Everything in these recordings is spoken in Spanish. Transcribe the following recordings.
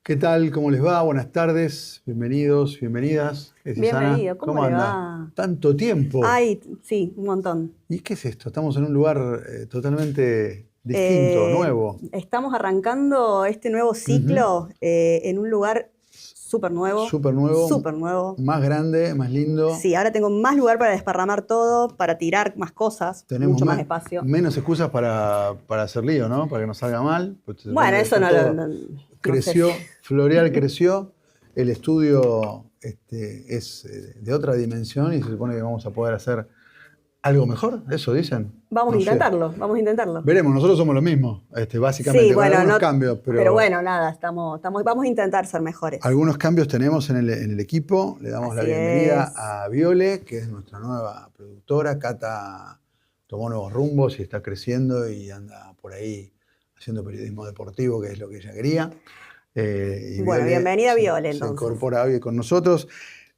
¿Qué tal? ¿Cómo les va? Buenas tardes, bienvenidos, bienvenidas. Susana, Bienvenido, ¿cómo le anda? va? Tanto tiempo. Ay, sí, un montón. ¿Y qué es esto? Estamos en un lugar totalmente distinto, nuevo. Estamos arrancando este nuevo Ujú. ciclo en un lugar súper nuevo, Súper nuevo, súper nuevo. más grande, más lindo. Sí, ahora tengo más lugar para desparramar todo, para tirar más cosas, Tenemos mucho más espacio. menos excusas para hacer lío, ¿no? Para que nos salga mal. Pues de Bueno, repente eso está no, todo no sé si. creció, Floreal creció, el estudio es de otra dimensión y se supone que vamos a poder hacer algo mejor, ¿eso dicen? Vamos a No sé. intentarlo, vamos a intentarlo. Veremos, nosotros somos lo mismo, Sí, básicamente, con bueno, algunos no, cambios, pero pero bueno, nada, vamos a intentar ser mejores. algunos cambios tenemos en el equipo. Le damos la Así bienvenida es. a Viole, que es nuestra nueva productora. Cata tomó nuevos rumbos y está creciendo y anda por ahí haciendo periodismo deportivo, que es lo que ella quería. Y Bueno, Viole bienvenida Viole se entonces. incorpora hoy con nosotros.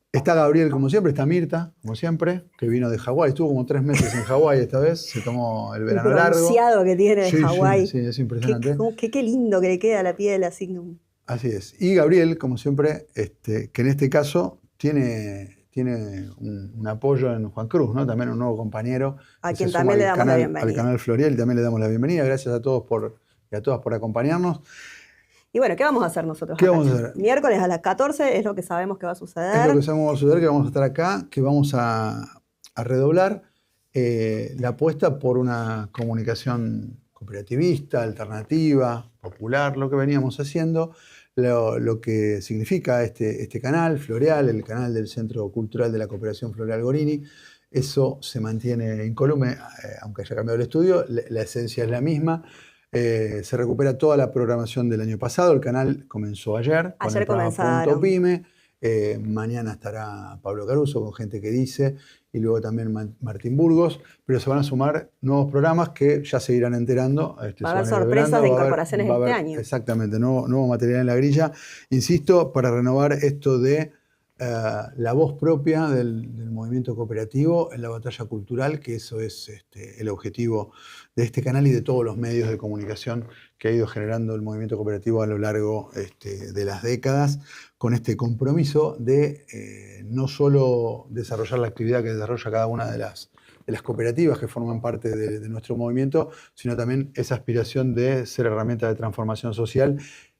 Está Gabriel, como siempre, está Mirta, como siempre, que vino de Hawái. Estuvo como 3 meses en Hawái esta vez, se tomó el El verano largo. bronceado que tiene de Sí, sí, Hawái. sí, es impresionante. Qué lindo que le queda la piel así. Así es. Y Gabriel, como siempre, que en este caso tiene un apoyo en Juan Cruz, ¿no? También un nuevo compañero A que se quien suma también le damos la al bienvenida. canal Florial, y también le damos la bienvenida. Gracias a todos y a todas por acompañarnos. Y bueno, ¿qué vamos a hacer nosotros ¿Qué acá, vamos a che? hacer? Miércoles a las 14 es lo que sabemos que va a Es lo que suceder. sabemos va a suceder, que vamos a estar acá, que vamos a redoblar la apuesta por una comunicación cooperativista, alternativa, popular, lo que veníamos haciendo, lo que significa este canal, Floreal, el canal del Centro Cultural de la Cooperación Floreal Gorini. Eso se mantiene incólume, aunque haya cambiado el estudio, la esencia es la misma. Se recupera toda la programación del año pasado. El canal comenzó ayer con el Ayer programa Punto comenzaron. Pyme. Mañana estará Pablo Caruso con Gente que Dice y luego también Martín Burgos, pero se van a sumar nuevos programas que ya se irán enterando, Va a se haber van a ir sorpresas de revelando, incorporaciones va a este haber año. exactamente nuevo material en la grilla, insisto, para renovar esto de la voz propia del movimiento cooperativo en la batalla cultural, que eso es el objetivo de este canal y de todos los medios de comunicación que ha ido generando el movimiento cooperativo a lo largo de las décadas, con este compromiso de no solo desarrollar la actividad que desarrolla cada una de las cooperativas que forman parte de nuestro movimiento, sino también esa aspiración de ser herramienta de transformación social,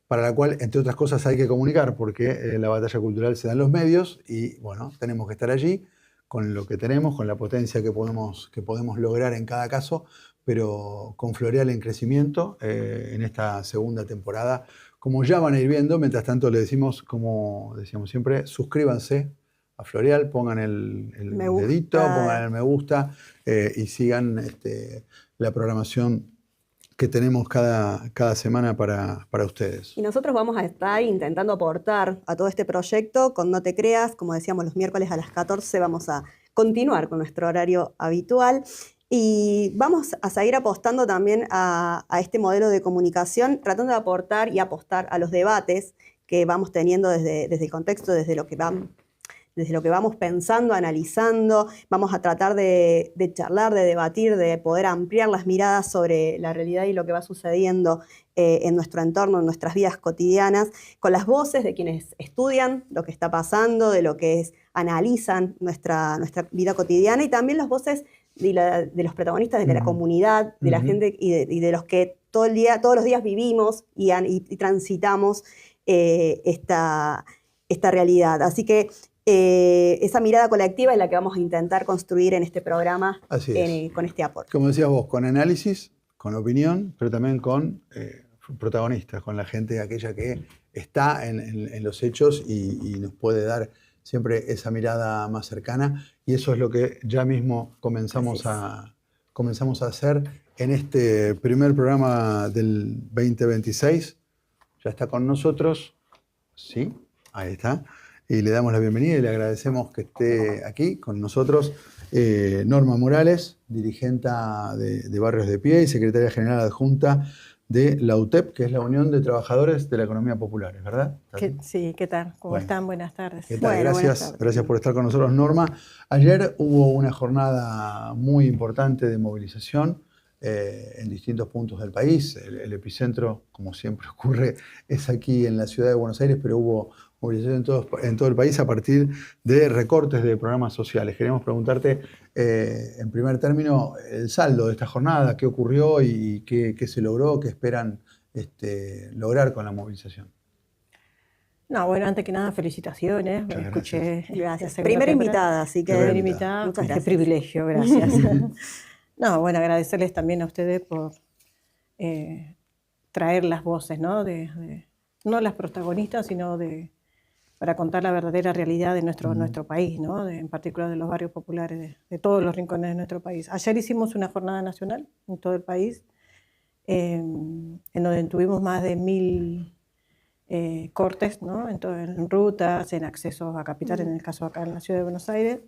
para la cual, entre otras cosas, hay que comunicar, porque la batalla cultural se da en los medios y, bueno, tenemos que estar allí con lo que tenemos, con la potencia que podemos lograr en cada caso, pero con Floreal en crecimiento en esta segunda temporada. Como ya van a ir viendo, mientras tanto le decimos, como decíamos siempre, suscríbanse a Floreal, pongan Me el dedito, pongan gusta. el me gusta y sigan la programación que tenemos cada semana para Y ustedes. nosotros vamos a estar intentando aportar a todo este proyecto con No Te Creas. Como decíamos, los miércoles a las 14 vamos a continuar con nuestro horario habitual. Y vamos a seguir apostando también a este modelo de comunicación, tratando de aportar y apostar a los debates que vamos teniendo desde el contexto, desde lo que vamos pensando, analizando. Vamos a tratar de charlar, de debatir, de poder ampliar las miradas sobre la realidad y lo que va sucediendo en nuestro entorno, en nuestras vidas cotidianas, con las voces de quienes estudian lo que está pasando, de lo que analizan nuestra vida cotidiana, y también las voces de los protagonistas de la comunidad, de la gente y de los que todos los días vivimos y transitamos esta realidad. Así que esa mirada colectiva es la que vamos a intentar construir en este programa Así es. con este aporte. Como decías vos, con análisis, con opinión, pero también con protagonistas, con la gente aquella que está en los hechos y nos puede dar siempre esa mirada más cercana. Y eso es lo que ya mismo comenzamos a hacer en este primer programa del 2026. Ya está con nosotros, sí, ahí está. Y le damos la bienvenida y le agradecemos que esté aquí con nosotros Norma Morales, dirigente de Barrios de Pie y secretaria general adjunta de la UTEP, que es la Unión de Trabajadores de la Economía Popular, ¿verdad? Sí, ¿qué tal? ¿Cómo Bueno, están? Buenas tardes. ¿qué tal? Bueno, buenas Gracias, tardes. gracias por estar con nosotros, Norma. Ayer hubo una jornada muy importante de movilización en distintos puntos del país. El epicentro, como siempre ocurre, es aquí en la ciudad de Buenos Aires, pero hubo movilización en todo el país a partir de recortes de programas sociales. Queremos preguntarte, en primer término, el saldo de esta jornada, qué ocurrió y qué se logró, qué esperan lograr con la movilización. No, bueno, antes que nada, felicitaciones. Muchas Escuché. Gracias. Primera invitada, así que. Primera invitada, muchas qué gracias. privilegio, gracias. No, bueno, agradecerles también a ustedes por traer las voces, ¿no? No las protagonistas, sino para contar la verdadera realidad de nuestro país, ¿no? En particular de los barrios populares, de todos los rincones de nuestro país. Ayer hicimos una jornada nacional en todo el país, en donde tuvimos más de 1000 cortes, ¿no? En rutas, en accesos a capital, en el caso acá en la ciudad de Buenos Aires.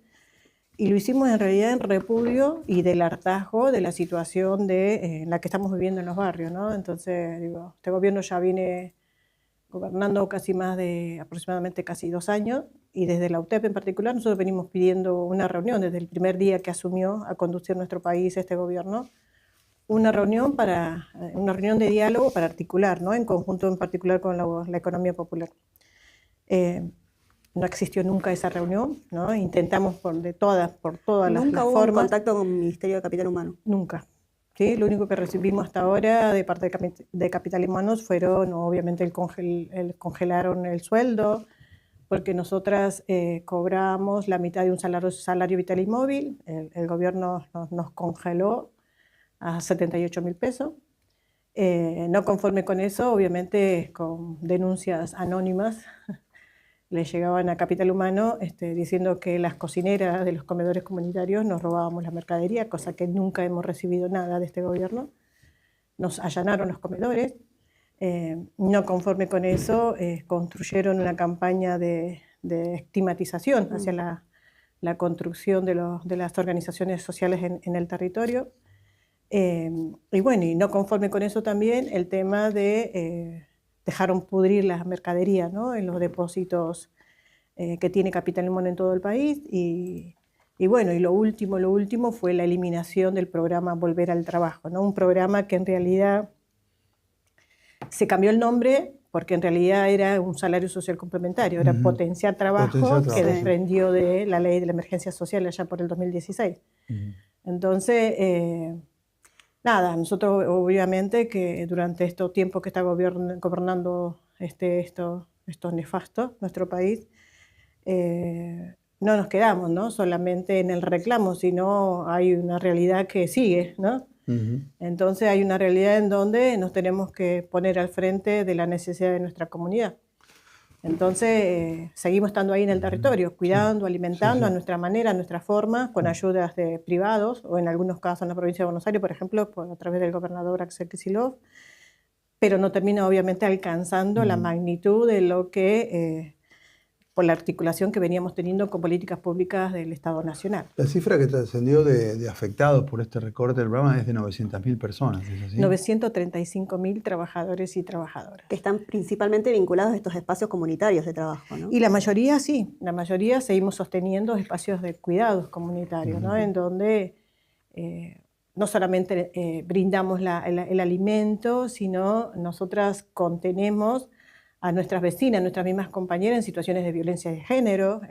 Y lo hicimos en realidad en repudio y del hartazgo de la situación en la que estamos viviendo en los barrios, ¿no? Entonces, digo, este gobierno ya viene gobernando aproximadamente casi 2 años, y desde la UTEP en particular nosotros venimos pidiendo una reunión desde el primer día que asumió a conducir nuestro país este gobierno, una reunión de diálogo para articular, ¿no? En conjunto en particular con la economía popular. No existió nunca esa reunión, ¿no? Intentamos por todas las formas. ¿Nunca hubo un contacto con el Ministerio de Capital Humano? Nunca. ¿Sí? Lo único que recibimos hasta ahora de parte de Capital Humanos fueron, obviamente, congelaron el sueldo, porque nosotras cobramos la mitad de un salario vital y móvil. El gobierno nos congeló a 78.000 pesos. No conforme con eso, obviamente, con denuncias anónimas, le llegaban a Capital Humano diciendo que las cocineras de los comedores comunitarios nos robábamos la mercadería, cosa que nunca hemos recibido nada de este gobierno. Nos allanaron los comedores. No conforme con eso, construyeron una campaña de estigmatización hacia la construcción de las organizaciones sociales en el territorio. Y bueno, y no conforme con eso también el tema de dejaron pudrir las mercaderías, ¿no? En los depósitos que tiene Capital Humano en todo el país. Y bueno, y lo último fue la eliminación del programa Volver al Trabajo, ¿no? Un programa que en realidad se cambió el nombre porque en realidad era un salario social complementario, era Potenciar Trabajo, que desprendió de la ley de la emergencia social allá por el 2016. Entonces, nada, nosotros obviamente que durante estos tiempos que está gobernando estos nefastos nuestro país, no nos quedamos, ¿no? Solamente en el reclamo, sino hay una realidad que sigue, ¿no? Entonces hay una realidad en donde nos tenemos que poner al frente de la necesidad de nuestra comunidad. Entonces seguimos estando ahí en el territorio, cuidando, alimentando a nuestra manera, a nuestra forma, con ayudas de privados, o en algunos casos en la provincia de Buenos Aires, por ejemplo, a través del gobernador Axel Kicillof, pero no termina obviamente alcanzando la magnitud de lo que, por la articulación que veníamos teniendo con políticas públicas del Estado Nacional. La cifra que trascendió de afectados por este recorte del programa es de 900.000 personas, ¿es así? 935.000 trabajadores y trabajadoras. Que están principalmente vinculados a estos espacios comunitarios de trabajo, ¿no? Y la mayoría sí, la mayoría seguimos sosteniendo espacios de cuidados comunitarios, ¿no? En donde no solamente brindamos el alimento, sino nosotras contenemos a nuestras vecinas, a nuestras mismas compañeras en situaciones de violencia de género.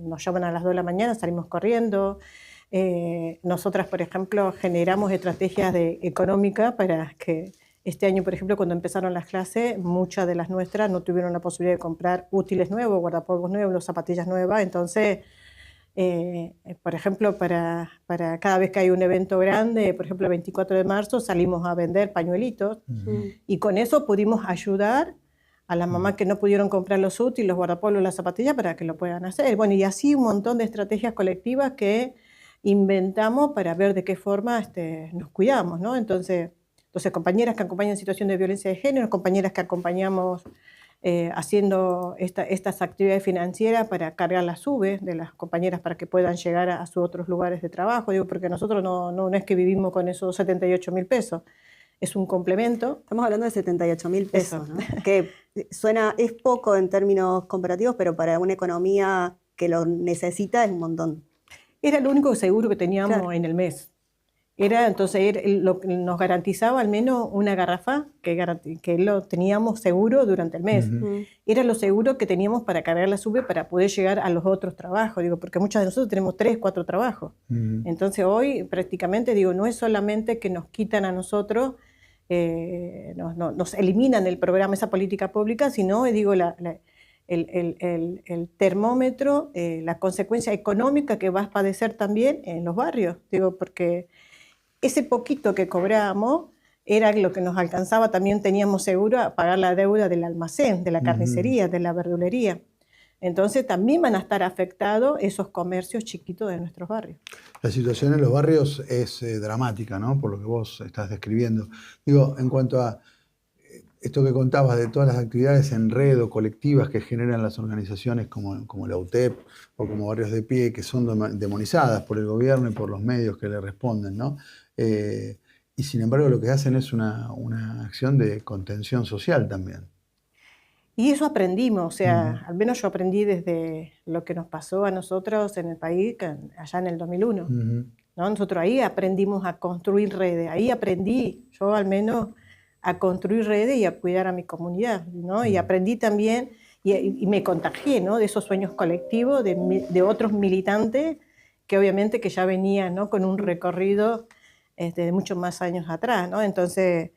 Nos llaman a las 2 de la mañana, salimos corriendo. Nosotras, por ejemplo, generamos estrategias económicas para que este año, por ejemplo, cuando empezaron las clases, muchas de las nuestras no tuvieron la posibilidad de comprar útiles nuevos, guardapolvos nuevos, zapatillas nuevas. Entonces, por ejemplo, para cada vez que hay un evento grande, por ejemplo, el 24 de marzo, salimos a vender pañuelitos y con eso pudimos ayudar a las mamás que no pudieron comprar los útiles, los guardapolvos, las zapatillas para que lo puedan hacer. Bueno, y así un montón de estrategias colectivas que inventamos para ver de qué forma nos cuidamos, ¿no? Entonces, compañeras que acompañan en situación de violencia de género, compañeras que acompañamos haciendo estas actividades financieras para cargar las UVE de las compañeras para que puedan llegar a sus otros lugares de trabajo. Digo, porque nosotros no es que vivimos con esos 78.000 pesos. Es un complemento. Estamos hablando de 78.000 pesos, ¿no? Que es poco en términos comparativos, pero para una economía que lo necesita es un montón. Era lo único seguro que teníamos en el mes. Entonces nos garantizaba al menos una garrafa que lo teníamos seguro durante el mes. Ujú. Era lo seguro que teníamos para cargar la SUBE para poder llegar a los otros trabajos, digo, porque muchos de nosotros tenemos 3, 4 trabajos. Ujú. Entonces hoy prácticamente, digo, no es solamente que nos quitan a nosotros, nos eliminan el programa, esa política pública, sino, digo, el termómetro, la consecuencia económica que vas a padecer también en los barrios, digo, porque ese poquito que cobrábamos era lo que nos alcanzaba, también teníamos seguro a pagar la deuda del almacén, de la carnicería, de la verdulería. Entonces también van a estar afectados esos comercios chiquitos de nuestros barrios. La situación en los barrios es dramática, ¿no? Por lo que vos estás describiendo. Digo, en cuanto a esto que contabas de todas las actividades en red o colectivas que generan las organizaciones como la UTEP o como Barrios de Pie, que son demonizadas por el gobierno y por los medios que le responden, ¿no? Y sin embargo lo que hacen es una acción de contención social también. Y eso aprendimos, o sea, al menos yo aprendí desde lo que nos pasó a nosotros en el país allá en el 2001. ¿No? Nosotros ahí aprendimos a construir redes, ahí aprendí yo al menos a construir redes y a cuidar a mi comunidad, ¿no? Y aprendí también, y me contagié, ¿no? De esos sueños colectivos de otros militantes que obviamente que ya venían, ¿no? Con un recorrido de muchos más años atrás, ¿no? Entonces,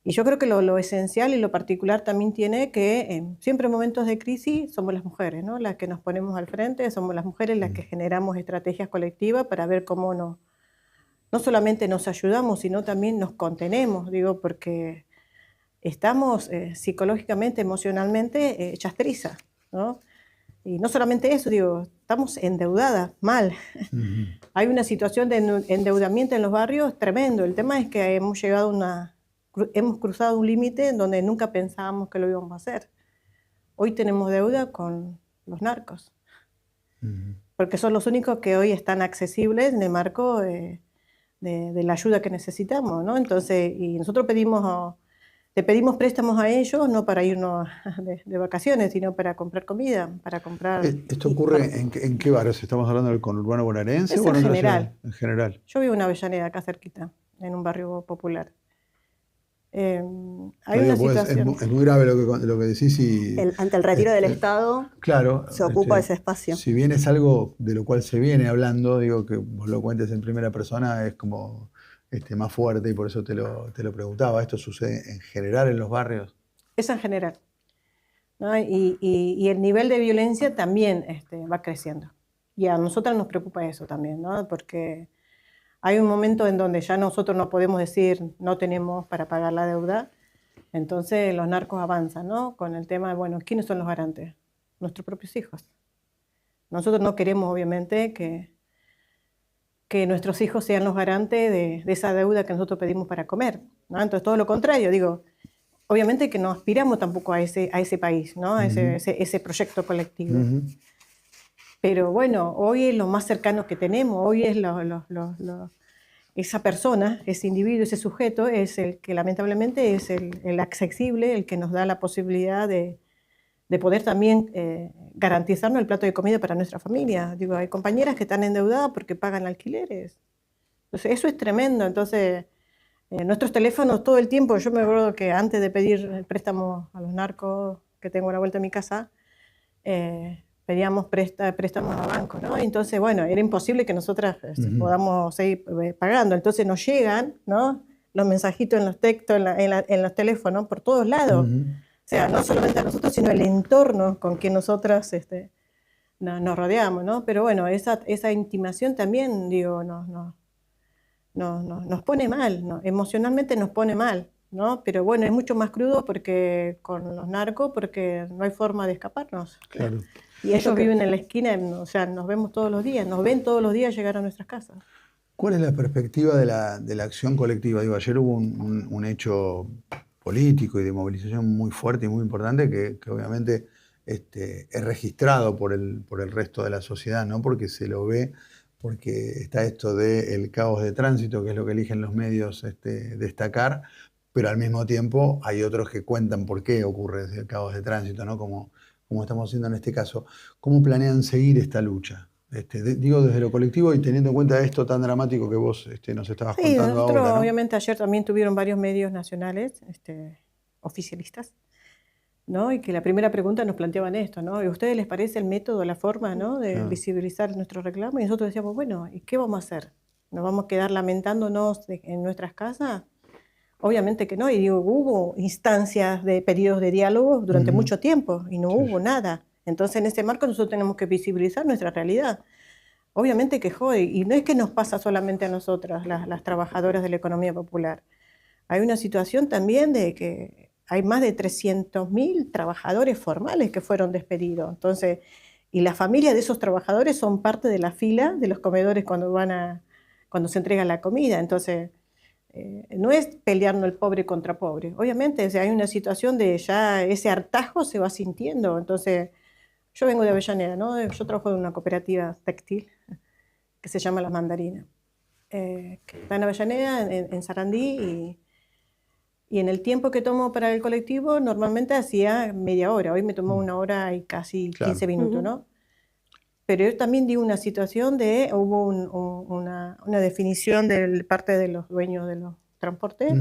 y yo creo que lo esencial y lo particular también tiene que siempre en momentos de crisis somos las mujeres, ¿no? Las que nos ponemos al frente, somos las mujeres las que generamos estrategias colectivas para ver cómo no solamente nos ayudamos, sino también nos contenemos, digo, porque estamos psicológicamente, emocionalmente hechas trizas, ¿no? Y no solamente eso, digo, estamos endeudadas, mal. Hay una situación de endeudamiento en los barrios tremendo. El tema es que hemos cruzado un límite en donde nunca pensábamos que lo íbamos a hacer. Hoy tenemos deuda con los narcos, porque son los únicos que hoy están accesibles en el marco de la ayuda que necesitamos, ¿no? Entonces, y nosotros le pedimos préstamos a ellos, no para irnos de vacaciones, sino para comprar comida, para comprar... ¿Esto ocurre en qué barrios? ¿Estamos hablando del conurbano bonaerense o en otra ciudad? En general. Yo vivo en Avellaneda, acá cerquita, en un barrio popular. Hay una situación... Es muy grave lo que decís y... Ante el retiro del Estado, claro, se ocupa ese espacio. Si bien es algo de lo cual se viene hablando, digo que vos lo cuentes en primera persona es como más fuerte y por eso te lo preguntaba. ¿Esto sucede en general en los barrios? Es en general, ¿no? Y el nivel de violencia también va creciendo. Y a nosotras nos preocupa eso también, ¿no? Porque hay un momento en donde ya nosotros no podemos decir no tenemos para pagar la deuda, entonces los narcos avanzan, ¿no? Con el tema de, bueno, ¿quiénes son los garantes? Nuestros propios hijos. Nosotros no queremos, obviamente, que nuestros hijos sean los garantes de esa deuda que nosotros pedimos para comer, ¿no? Entonces todo lo contrario, digo, obviamente que no aspiramos tampoco a ese país, ¿no? A ese proyecto colectivo. Pero bueno, hoy es lo más cercano que tenemos, hoy es esa persona, ese individuo, ese sujeto, es el que lamentablemente es el accesible, el que nos da la posibilidad de poder también garantizarnos el plato de comida para nuestra familia. Digo, hay compañeras que están endeudadas porque pagan alquileres. Entonces, eso es tremendo. Entonces, nuestros teléfonos todo el tiempo, yo me acuerdo que antes de pedir el préstamo a los narcos que tengo a la vuelta de mi casa, pedíamos préstamos a banco, ¿no? Entonces, bueno, era imposible que nosotras podamos seguir pagando. Entonces nos llegan, ¿no? Los mensajitos en los textos, en los teléfonos, por todos lados. O sea, no solamente a nosotros, sino el entorno con que nosotras nos rodeamos, ¿no? Pero bueno, esa intimación también, digo, nos pone mal, ¿no? Emocionalmente nos pone mal, ¿no? Pero bueno, es mucho más crudo porque con los narcos, porque no hay forma de escaparnos. Claro. Y ellos viven en la esquina, o sea, nos vemos todos los días, nos ven todos los días llegar a nuestras casas. ¿Cuál es la perspectiva de la acción colectiva? Digo, ayer hubo un hecho político y de movilización muy fuerte y muy importante que obviamente es registrado por el resto de la sociedad, ¿no? Porque se lo ve, porque está esto del caos de tránsito, que es lo que eligen los medios destacar, pero al mismo tiempo hay otros que cuentan por qué ocurre ese caos de tránsito, ¿no? Como estamos haciendo en este caso. ¿Cómo planean seguir esta lucha? Digo desde lo colectivo y teniendo en cuenta esto tan dramático que vos nos estabas Sí, contando nosotros ahora, ¿no? obviamente ayer también tuvieron varios medios nacionales oficialistas, ¿no? Y que la primera pregunta nos planteaban esto, ¿no? ¿Y a ustedes les parece el método, la forma, ¿no? de Claro. visibilizar nuestro reclamo? Y nosotros decíamos, bueno, ¿y qué vamos a hacer? ¿Nos vamos a quedar lamentándonos en nuestras casas? Obviamente que no, y digo, hubo instancias de periodos de diálogo durante mucho tiempo y no hubo nada. Entonces, en ese marco nosotros tenemos que visibilizar nuestra realidad. Obviamente que jode, y no es que nos pasa solamente a nosotras, las trabajadoras de la economía popular. Hay una situación también de que hay más de 300.000 trabajadores formales que fueron despedidos. Entonces, y las familias de esos trabajadores son parte de la fila de los comedores cuando se entrega la comida. Entonces, no es pelearnos el pobre contra pobre. Obviamente, o sea, hay una situación de ya ese hartazgo se va sintiendo. Entonces, yo vengo de Avellaneda, ¿no? Yo trabajo en una cooperativa textil que se llama Las Mandarinas, que está en Avellaneda, en Sarandí, y en el tiempo que tomo para el colectivo normalmente hacía media hora. Hoy me tomó 1 hora y casi 15 minutos, ¿no? Pero yo también digo una situación hubo una definición de parte de los dueños de los transportes,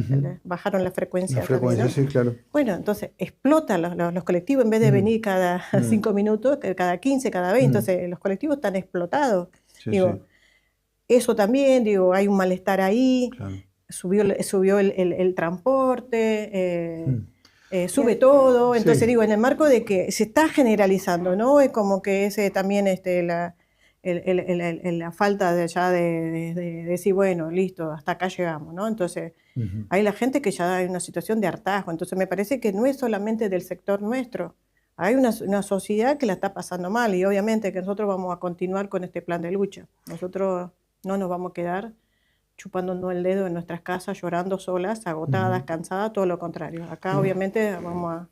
bajaron la frecuencia. La frecuencia, también, ¿no? sí, claro. Bueno, entonces explotan los colectivos en vez de venir cada 5 minutos, cada 15, cada 20, entonces los colectivos están explotados. Sí, Digo, sí. eso también, digo, hay un malestar ahí, Claro. subió el transporte, sube todo, entonces Sí. digo, en el marco de que se está generalizando, ¿no? Es como que ese también la falta de decir, bueno, listo, hasta acá llegamos, ¿no? Entonces, hay la gente que ya hay una situación de hartazgo, entonces me parece que no es solamente del sector nuestro, hay una sociedad que la está pasando mal y obviamente que nosotros vamos a continuar con este plan de lucha. Nosotros no nos vamos a quedar chupándonos el dedo en nuestras casas, llorando solas, agotadas, cansadas, todo lo contrario. Acá obviamente vamos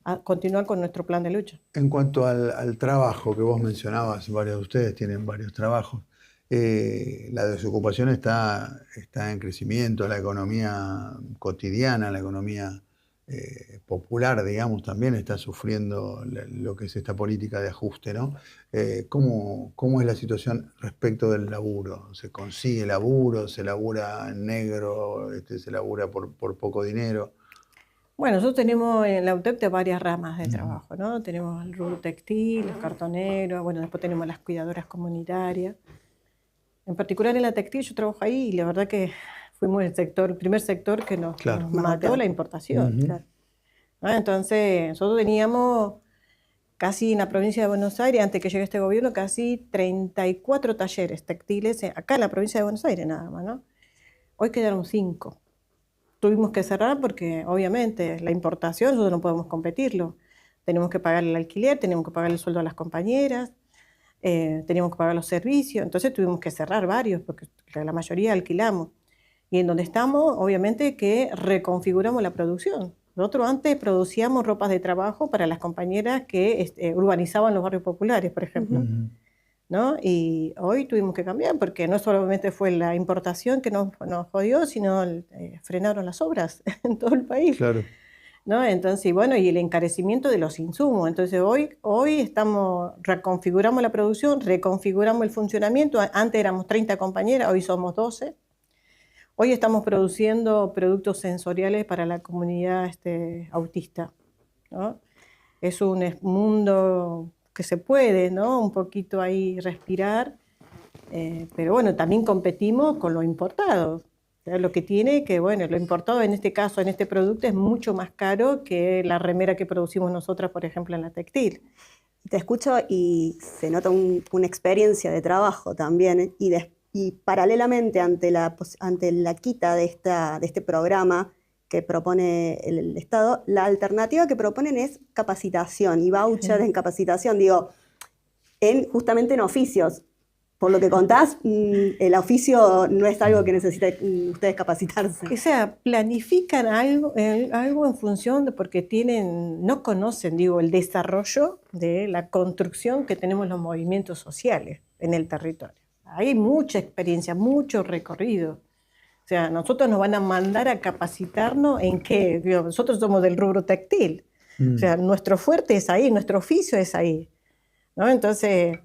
a continuar con nuestro plan de lucha. En cuanto al trabajo que vos mencionabas, varios de ustedes tienen varios trabajos, la desocupación está en crecimiento, la economía cotidiana, la economía popular, digamos, también está sufriendo lo que es esta política de ajuste, ¿no? ¿Cómo es la situación respecto del laburo? ¿Se consigue laburo? ¿Se labura en negro? ¿Se labura por poco dinero? Bueno, nosotros tenemos en la UTEP varias ramas de trabajo, ¿no? Tenemos el rubro textil, los cartoneros, bueno, después tenemos las cuidadoras comunitarias. En particular en la textil yo trabajo ahí y la verdad que fuimos el primer sector que nos mató la importación. Claro. ¿No? Entonces, nosotros teníamos casi en la provincia de Buenos Aires, antes que llegue este gobierno, casi 34 talleres textiles, acá en la provincia de Buenos Aires nada más, ¿no? Hoy quedaron 5. Tuvimos que cerrar porque, obviamente, la importación nosotros no podemos competirlo. Tenemos que pagar el alquiler, tenemos que pagar el sueldo a las compañeras, teníamos que pagar los servicios, entonces tuvimos que cerrar varios porque la mayoría alquilamos. Y en donde estamos, obviamente que reconfiguramos la producción. Nosotros antes producíamos ropas de trabajo para las compañeras que urbanizaban los barrios populares, por ejemplo. ¿No? Y hoy tuvimos que cambiar porque no solamente fue la importación que nos jodió, sino frenaron las obras en todo el país. Claro. ¿No? Entonces, bueno, y el encarecimiento de los insumos. Entonces, hoy reconfiguramos la producción, reconfiguramos el funcionamiento. Antes éramos 30 compañeras, hoy somos 12. Hoy estamos produciendo productos sensoriales para la comunidad autista, ¿no? Es un mundo que se puede, ¿no? Un poquito ahí respirar, pero bueno, también competimos con lo importado. Lo que tiene que, bueno, lo importado en este caso, en este producto, es mucho más caro que la remera que producimos nosotras, por ejemplo, en la textil. Te escucho y se nota una experiencia de trabajo también, y paralelamente ante la quita de este programa que propone el Estado, la alternativa que proponen es capacitación y voucher en capacitación, digo, justamente en oficios. Por lo que contás, el oficio no es algo que necesiten ustedes capacitarse. O sea, planifican algo en función de porque no conocen, digo, el desarrollo de la construcción que tenemos los movimientos sociales en el territorio. Hay mucha experiencia, mucho recorrido. O sea, nosotros nos van a mandar a capacitarnos en qué. Digo, nosotros somos del rubro textil. O sea, nuestro fuerte es ahí, nuestro oficio es ahí, ¿no? Entonces,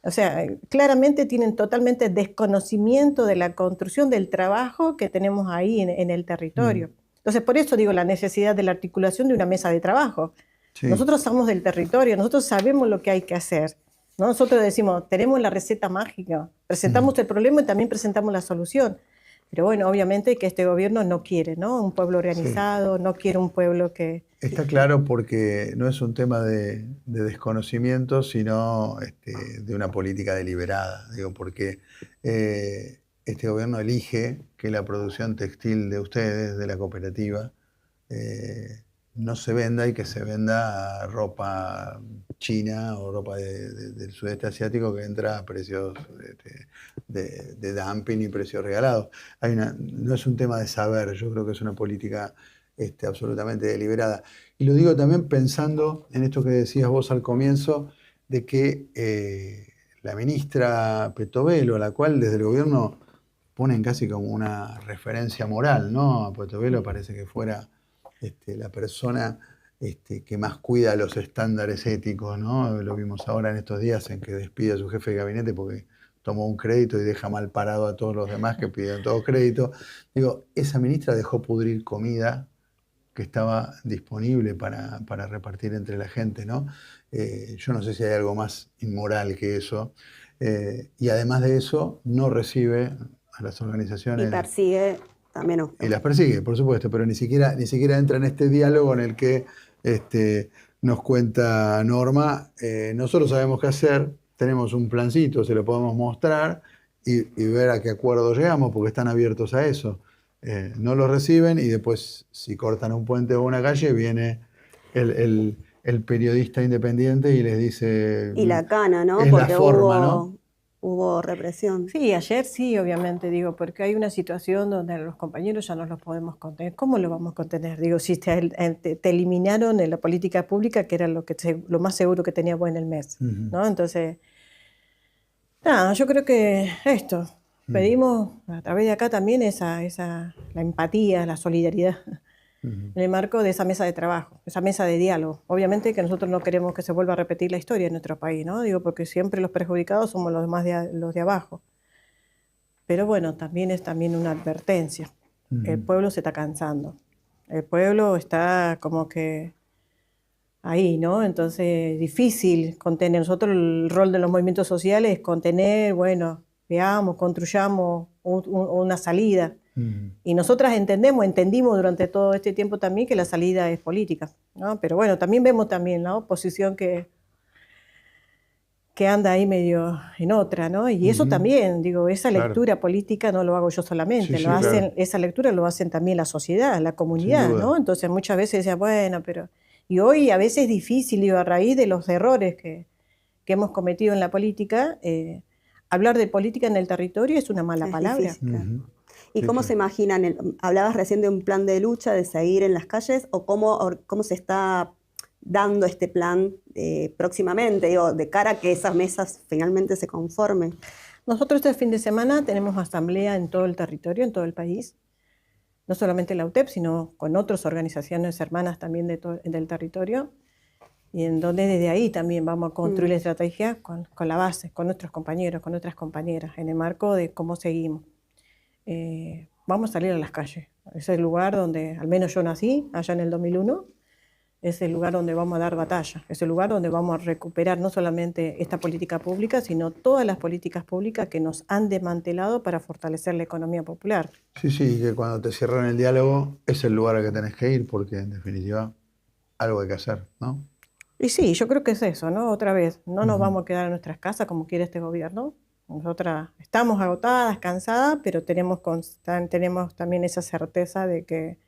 O sea, claramente tienen totalmente desconocimiento de la construcción del trabajo que tenemos ahí en el territorio. Entonces, por eso digo la necesidad de la articulación de una mesa de trabajo. Sí. Nosotros somos del territorio, nosotros sabemos lo que hay que hacer, ¿no? Nosotros decimos, tenemos la receta mágica, presentamos el problema y también presentamos la solución. Pero bueno, obviamente que este gobierno no quiere, ¿no? Un pueblo organizado, no quiere un pueblo que... Está claro, porque no es un tema de desconocimiento, sino de una política deliberada. Digo, porque este gobierno elige que la producción textil de ustedes, de la cooperativa, no se venda y que se venda ropa china o ropa del sudeste asiático que entra a precios de dumping y precios regalados. No es un tema de saber, yo creo que es una política absolutamente deliberada. Y lo digo también pensando en esto que decías vos al comienzo, de que la ministra Petovelo, a la cual desde el gobierno ponen casi como una referencia moral, ¿no? A Petovelo parece que fuera la persona que más cuida los estándares éticos, ¿no? Lo vimos ahora en estos días en que despide a su jefe de gabinete porque tomó un crédito y deja mal parado a todos los demás que pidieron todo crédito. Digo, esa ministra dejó pudrir comida que estaba disponible para repartir entre la gente, ¿no? Yo no sé si hay algo más inmoral que eso. Y además de eso, no recibe a las organizaciones... Y persigue también. No. Y las persigue, por supuesto, pero ni siquiera entra en este diálogo en el que nos cuenta Norma, nosotros sabemos qué hacer, tenemos un plancito, se lo podemos mostrar y ver a qué acuerdo llegamos, porque están abiertos a eso. No lo reciben y después, si cortan un puente o una calle, viene el periodista independiente y les dice... Y la cana, ¿no? Es porque la forma, ¿no? Hubo represión. Sí, ayer sí, obviamente, digo, porque hay una situación donde los compañeros ya no los podemos contener. ¿Cómo lo vamos a contener? Digo, si te eliminaron en la política pública, que era lo más seguro que tenía vos en el mes, ¿no? Entonces, nada, yo creo que esto, pedimos a través de acá también la empatía, la solidaridad, en el marco de esa mesa de trabajo, esa mesa de diálogo. Obviamente que nosotros no queremos que se vuelva a repetir la historia en nuestro país, ¿no? Digo, porque siempre los perjudicados somos los demás los de abajo. Pero bueno, también es una advertencia. El pueblo se está cansando. El pueblo está como que ahí, ¿no? Entonces, difícil contener. Nosotros el rol de los movimientos sociales es contener, bueno, veamos, construyamos una salida. Y nosotras entendimos durante todo este tiempo también que la salida es política, ¿no? Pero bueno, también vemos también la oposición que anda ahí medio en otra, ¿no? Y eso también, digo, esa lectura política no lo hago yo solamente, claro. Esa lectura lo hacen también la sociedad, la comunidad, ¿no? Entonces muchas veces decían, bueno, pero... Y hoy a veces es difícil, digo, a raíz de los errores que hemos cometido en la política, hablar de política en el territorio es una mala palabra. Difícil, claro. ¿Y cómo se imaginan? Hablabas recién de un plan de lucha, de seguir en las calles, o cómo se está dando este plan próximamente, digo, de cara a que esas mesas finalmente se conformen. Nosotros este fin de semana tenemos asamblea en todo el territorio, en todo el país, no solamente la UTEP, sino con otras organizaciones hermanas también del territorio, y en donde desde ahí también vamos a construir la estrategia con la base, con nuestros compañeros, con nuestras compañeras, en el marco de cómo seguimos. Vamos a salir a las calles. Es el lugar donde, al menos yo nací, allá en el 2001, es el lugar donde vamos a dar batalla, es el lugar donde vamos a recuperar no solamente esta política pública, sino todas las políticas públicas que nos han desmantelado para fortalecer la economía popular. Sí, que cuando te cierran el diálogo es el lugar al que tenés que ir, porque en definitiva algo hay que hacer, ¿no? Y sí, yo creo que es eso, ¿no? Otra vez, no nos vamos a quedar en nuestras casas como quiere este gobierno. Nosotras estamos agotadas, cansadas, pero tenemos también esa certeza de que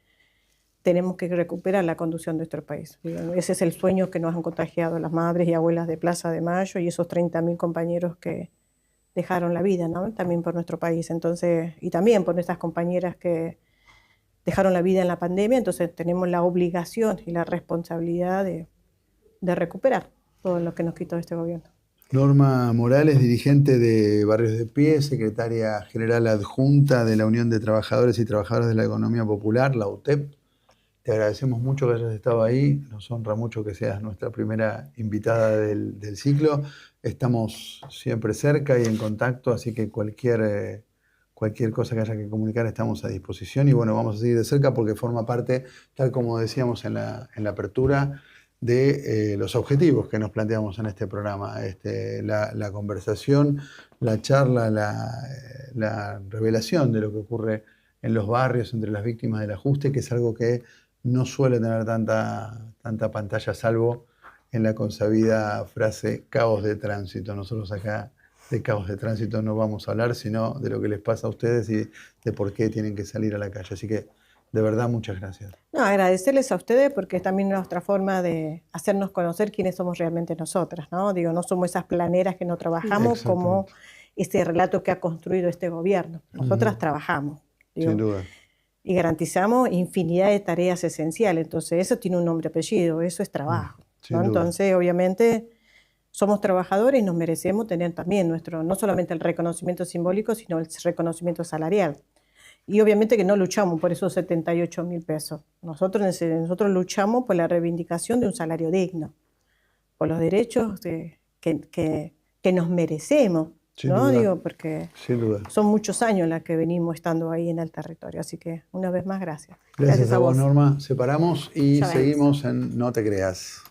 tenemos que recuperar la conducción de nuestro país. Ese es el sueño que nos han contagiado las madres y abuelas de Plaza de Mayo y esos 30.000 compañeros que dejaron la vida, ¿no? También por nuestro país. Entonces, y también por nuestras compañeras que dejaron la vida en la pandemia. Entonces tenemos la obligación y la responsabilidad de recuperar todo lo que nos quitó este gobierno. Norma Morales, dirigente de Barrios de Pie, secretaria general adjunta de la Unión de Trabajadores y Trabajadoras de la Economía Popular, la UTEP. Te agradecemos mucho que hayas estado ahí, nos honra mucho que seas nuestra primera invitada del ciclo. Estamos siempre cerca y en contacto, así que cualquier cosa que haya que comunicar estamos a disposición. Y bueno, vamos a seguir de cerca porque forma parte, tal como decíamos en la apertura, de los objetivos que nos planteamos en este programa. La conversación, la charla, la revelación de lo que ocurre en los barrios entre las víctimas del ajuste, que es algo que no suele tener tanta pantalla, salvo en la consabida frase caos de tránsito. Nosotros acá de caos de tránsito no vamos a hablar, sino de lo que les pasa a ustedes y de por qué tienen que salir a la calle. Así que, de verdad, muchas gracias. No, agradecerles a ustedes porque es también nuestra forma de hacernos conocer quiénes somos realmente nosotras, ¿no? Digo, no somos esas planeras que no trabajamos como ese relato que ha construido este gobierno. Nosotras trabajamos. Digo, sin duda. Y garantizamos infinidad de tareas esenciales. Entonces, eso tiene un nombre y apellido, eso es trabajo, ¿no? Entonces, obviamente, somos trabajadores y nos merecemos tener también no solamente el reconocimiento simbólico, sino el reconocimiento salarial. Y obviamente que no luchamos por esos 78.000 pesos. Nosotros luchamos por la reivindicación de un salario digno, por los derechos que nos merecemos. Sin ¿no? duda. Digo, porque sin duda. Son muchos años las que venimos estando ahí en el territorio. Así que, una vez más, gracias. Gracias a vos, Norma. Separamos y Ya seguimos en No Te Creas.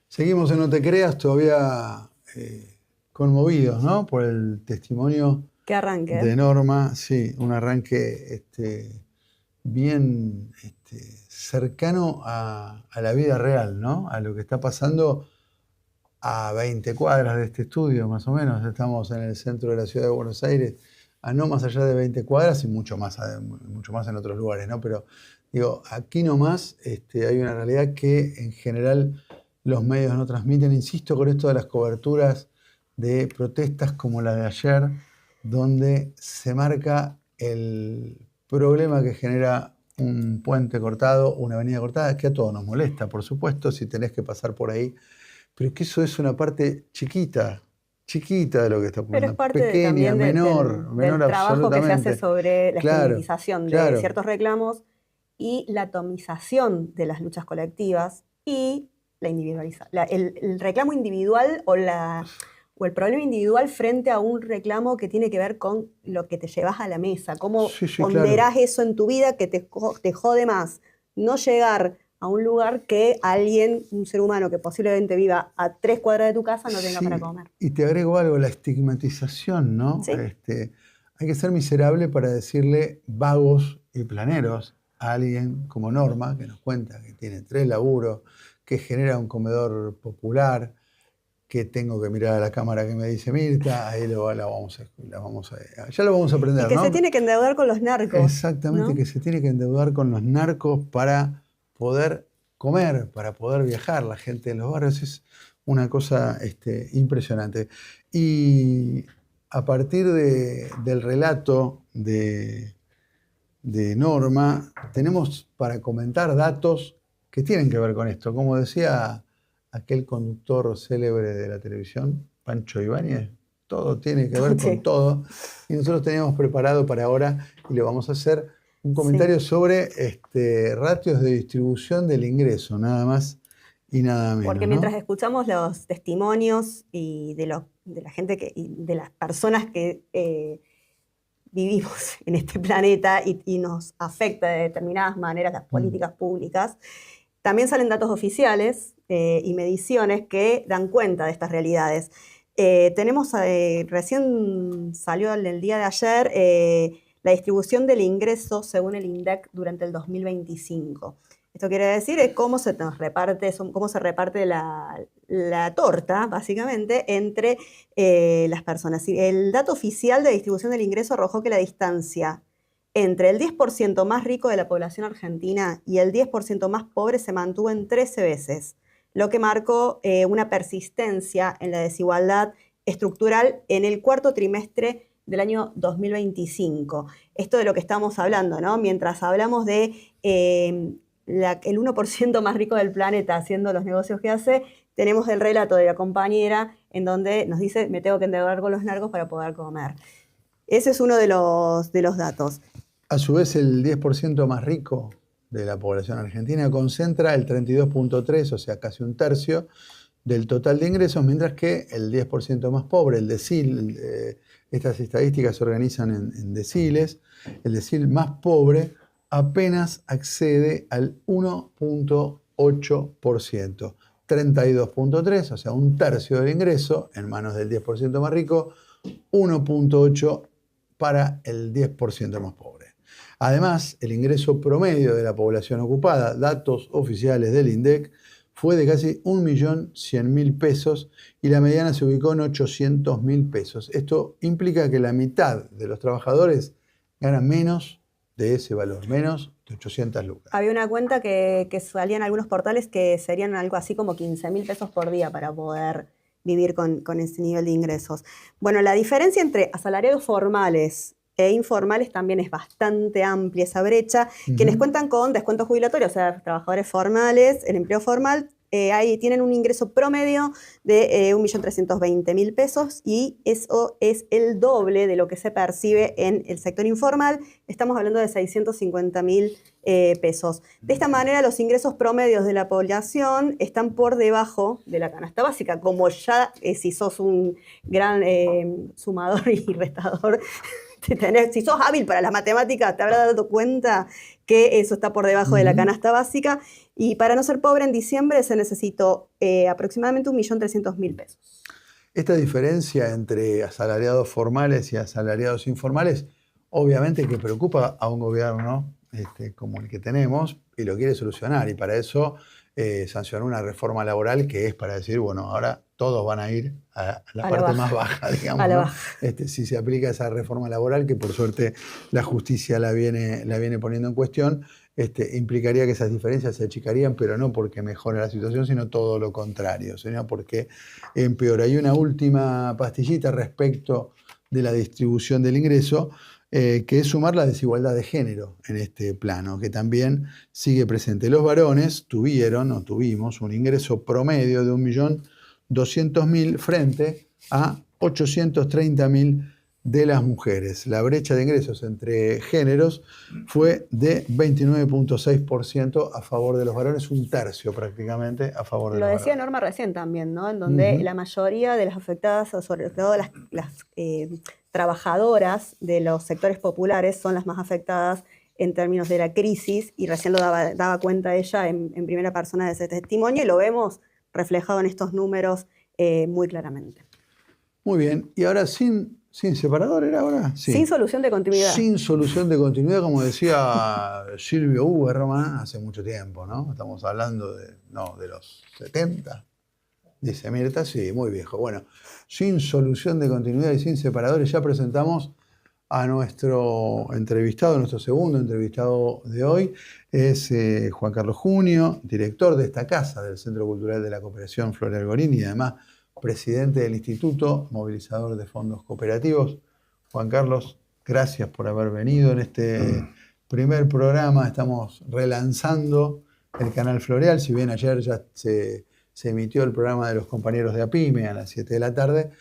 Seguimos en No Te Creas, todavía conmovidos, ¿no? Por el testimonio Qué arranque, de Norma. Sí, un arranque bien cercano a la vida real, ¿no? A lo que está pasando a 20 cuadras de este estudio, más o menos. Estamos en el centro de la ciudad de Buenos Aires, a no más allá de 20 cuadras y mucho más en otros lugares, ¿no? Pero digo, aquí nomás hay una realidad que en general los medios no transmiten. Insisto con esto de las coberturas de protestas como la de ayer, donde se marca el problema que genera un puente cortado, una avenida cortada, que a todos nos molesta, por supuesto, si tenés que pasar por ahí, pero que eso es una parte chiquita de lo que está pasando. Pero es parte pequeña, también menor del trabajo que se hace sobre la Claro, estigmatización de ciertos reclamos y la atomización de las luchas colectivas y la individualización. El reclamo individual o el problema individual frente a un reclamo que tiene que ver con lo que te llevas a la mesa, cómo ponderás eso en tu vida que te jode más, no llegar a un lugar que alguien, un ser humano que posiblemente viva a 3 cuadras de tu casa, no tenga Sí, para comer. y te agrego algo, la estigmatización, ¿no? Sí. Hay que ser miserable para decirle vagos y planeros a alguien como Norma, que nos cuenta que tiene 3 laburos, que genera un comedor popular, que tengo que mirar a la cámara que me dice Mirta, ahí ya lo vamos a aprender, Y que ¿no? se tiene que endeudar con los narcos. Exactamente, ¿no? que se tiene que endeudar con los narcos para poder comer, para poder viajar. La gente en los barrios es una cosa impresionante. Y a partir del relato de Norma, tenemos para comentar datos que tienen que ver con esto. Como decía aquel conductor célebre de la televisión, Pancho Ibáñez, todo tiene que ver con Sí. todo. Y nosotros teníamos preparado para ahora, y le vamos a hacer un comentario sobre ratios de distribución del ingreso, nada más y nada menos. Porque mientras escuchamos los testimonios y de la gente y de las personas que vivimos en este planeta y nos afecta de determinadas maneras las políticas públicas, también salen datos oficiales y mediciones que dan cuenta de estas realidades. Tenemos, recién salió el día de ayer, la distribución del ingreso según el INDEC durante el 2025. Esto quiere decir cómo se reparte la torta, básicamente, entre las personas. El dato oficial de distribución del ingreso arrojó que la distancia entre el 10% más rico de la población argentina y el 10% más pobre se mantuvo en 13 veces, lo que marcó una persistencia en la desigualdad estructural en el cuarto trimestre del año 2025. Esto de lo que estamos hablando, ¿no? Mientras hablamos de el 1% más rico del planeta haciendo los negocios que hace, tenemos el relato de la compañera en donde nos dice, me tengo que endeudar con los narcos para poder comer. Ese es uno de los datos. A su vez, el 10% más rico de la población argentina concentra el 32.3%, o sea, casi un tercio del total de ingresos, mientras que el 10% más pobre, el decil, estas estadísticas se organizan en deciles, el decil más pobre apenas accede al 1.8%, 32.3%, o sea, un tercio del ingreso en manos del 10% más rico, 1.8% para el 10% más pobre. Además, el ingreso promedio de la población ocupada, datos oficiales del INDEC, fue de casi 1.100.000 pesos y la mediana se ubicó en 800.000 pesos. Esto implica que la mitad de los trabajadores ganan menos de ese valor, menos de 800 lucas. Había una cuenta que salían algunos portales que serían algo así como 15.000 pesos por día para poder vivir con ese nivel de ingresos. Bueno, la diferencia entre asalariados formales e informales también es bastante amplia esa brecha. Quienes cuentan con descuento jubilatorio, o sea, trabajadores formales, el empleo formal, ahí tienen un ingreso promedio de 1.320.000 pesos y eso es el doble de lo que se percibe en el sector informal. Estamos hablando de 650.000 pesos. De esta manera, los ingresos promedios de la población están por debajo de la canasta básica, como ya si sos un gran sumador y restador, si sos hábil para las matemáticas, te habrás dado cuenta que eso está por debajo de la canasta básica. Y para no ser pobre en diciembre se necesitó aproximadamente 1.300.000 pesos. Esta diferencia entre asalariados formales y asalariados informales, obviamente que preocupa a un gobierno como el que tenemos y lo quiere solucionar. Y para eso sancionó una reforma laboral que es para decir, bueno, ahora todos van a ir a la parte más baja, digamos. A la ¿no? baja. Si se aplica esa reforma laboral, que por suerte la justicia la viene poniendo en cuestión, implicaría que esas diferencias se achicarían, pero no porque mejore la situación, sino todo lo contrario, sino porque empeora. Y una última pastillita respecto de la distribución del ingreso, que es sumar la desigualdad de género en este plano, que también sigue presente. Los varones tuvimos un ingreso promedio de 1.200.000 frente a 830.000 de las mujeres. La brecha de ingresos entre géneros fue de 29.6% a favor de los varones, un tercio prácticamente a favor de los varones. Lo decía Norma recién también, ¿no? En donde la mayoría de las afectadas, sobre todo las trabajadoras de los sectores populares, son las más afectadas en términos de la crisis, y recién lo daba cuenta ella en primera persona de ese testimonio, y lo vemos reflejado en estos números muy claramente. Muy bien, y ahora sin separador, ¿era ahora? Sí. Sin solución de continuidad. Sin solución de continuidad, como decía Silvio Huberman hace mucho tiempo, ¿no? Estamos hablando de los 70. Dice Mirta, sí, muy viejo. Bueno, sin solución de continuidad y sin separadores, ya presentamos a nuestro entrevistado, nuestro segundo entrevistado de hoy. Es Juan Carlos Junio, director de esta casa del Centro Cultural de la Cooperación Floreal Gorín y además presidente del Instituto Movilizador de Fondos Cooperativos. Juan Carlos, gracias por haber venido en este primer programa. Estamos relanzando el canal Floreal, si bien ayer ya se emitió el programa de los compañeros de APYME a las 7 de la tarde.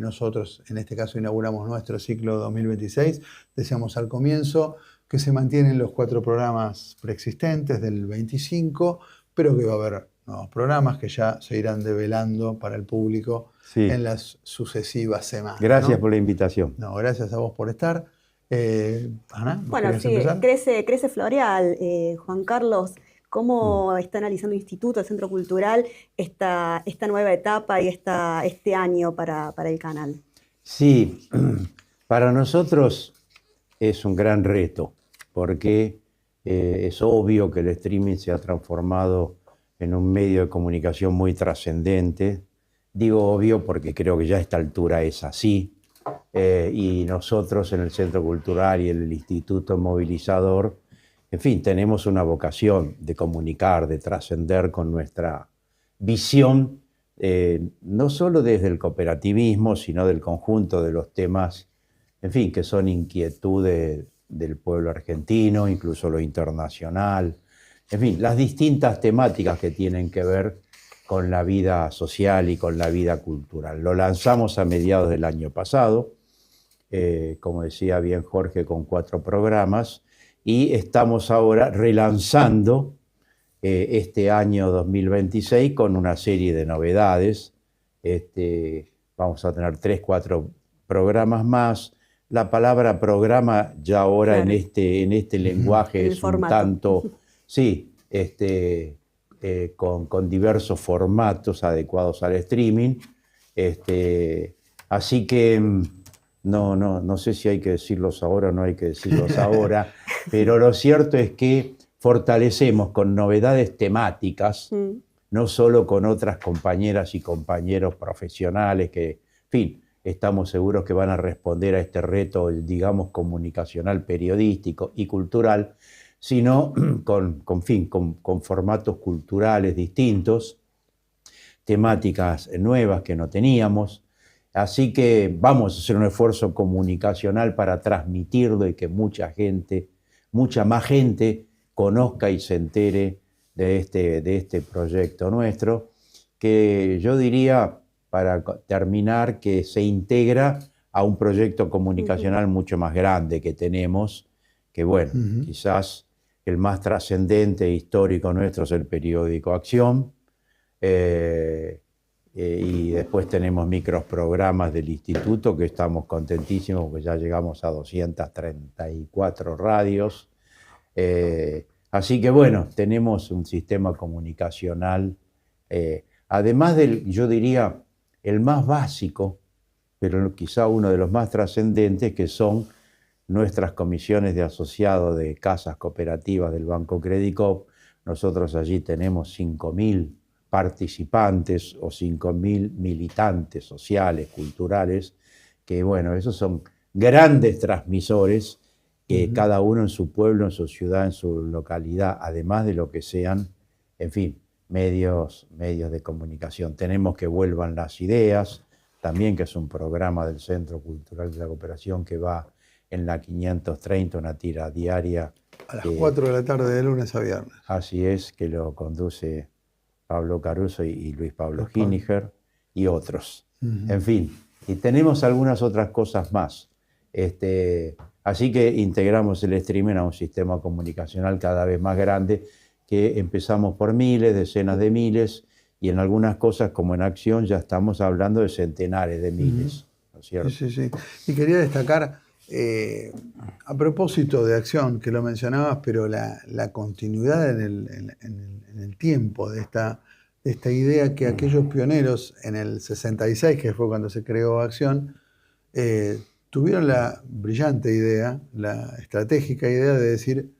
Nosotros, en este caso, inauguramos nuestro ciclo 2026. Decíamos al comienzo que se mantienen los 4 programas preexistentes del 25, pero que va a haber nuevos programas que ya se irán develando para el público en las sucesivas semanas. Gracias por la invitación. No, gracias a vos por estar. Ana, bueno, sí, crece Floreal. Juan Carlos, ¿cómo está analizando el Instituto, el Centro Cultural, esta nueva etapa y este año para el canal? Sí, para nosotros es un gran reto, porque es obvio que el streaming se ha transformado en un medio de comunicación muy trascendente. Digo obvio porque creo que ya a esta altura es así. Y nosotros en el Centro Cultural y en el Instituto Movilizador, en fin, tenemos una vocación de comunicar, de trascender con nuestra visión, no solo desde el cooperativismo, sino del conjunto de los temas, en fin, que son inquietudes del pueblo argentino, incluso lo internacional, en fin, las distintas temáticas que tienen que ver con la vida social y con la vida cultural. Lo lanzamos a mediados del año pasado, como decía bien Jorge, con 4 programas, y estamos ahora relanzando este año 2026 con una serie de novedades. Vamos a tener 3, 4 programas más. La palabra programa ya ahora en este lenguaje es un tanto, sí, con diversos formatos adecuados al streaming. Así que no sé si hay que decirlos ahora o no hay que decirlos ahora, pero lo cierto es que fortalecemos con novedades temáticas, no solo con otras compañeras y compañeros profesionales que, en fin, estamos seguros que van a responder a este reto, digamos, comunicacional, periodístico y cultural, sino con formatos culturales distintos, temáticas nuevas que no teníamos. Así que vamos a hacer un esfuerzo comunicacional para transmitirlo y que mucha más gente conozca y se entere de este proyecto nuestro, que yo diría, para terminar, que se integra a un proyecto comunicacional mucho más grande que tenemos, que bueno, quizás el más trascendente e histórico nuestro es el periódico Acción, y después tenemos microprogramas del instituto que estamos contentísimos porque ya llegamos a 234 radios. Así que bueno, tenemos un sistema comunicacional, además del, yo diría, el más básico, pero quizá uno de los más trascendentes, que son nuestras comisiones de asociados de casas cooperativas del Banco Credicop. Nosotros allí tenemos 5.000 participantes o 5.000 militantes sociales, culturales, que bueno, esos son grandes transmisores que cada uno en su pueblo, en su ciudad, en su localidad, además de lo que sean, en fin, medios de comunicación. Tenemos que Vuelvan las Ideas, también, que es un programa del Centro Cultural de la Cooperación que va en la 530, una tira diaria. A las 4 de la tarde de lunes a viernes. Así es, que lo conduce Pablo Caruso y Luis Pablo Hiniger y otros. En fin, y tenemos algunas otras cosas más. Así que integramos el streaming a un sistema comunicacional cada vez más grande, que empezamos por miles, decenas de miles, y en algunas cosas, como en Acción, ya estamos hablando de centenares de miles, ¿no es cierto? Sí. Y quería destacar A propósito de Acción, que lo mencionabas, pero la continuidad en el tiempo de esta idea que aquellos pioneros en el 66, que fue cuando se creó Acción, tuvieron la brillante idea, la estratégica idea de decir,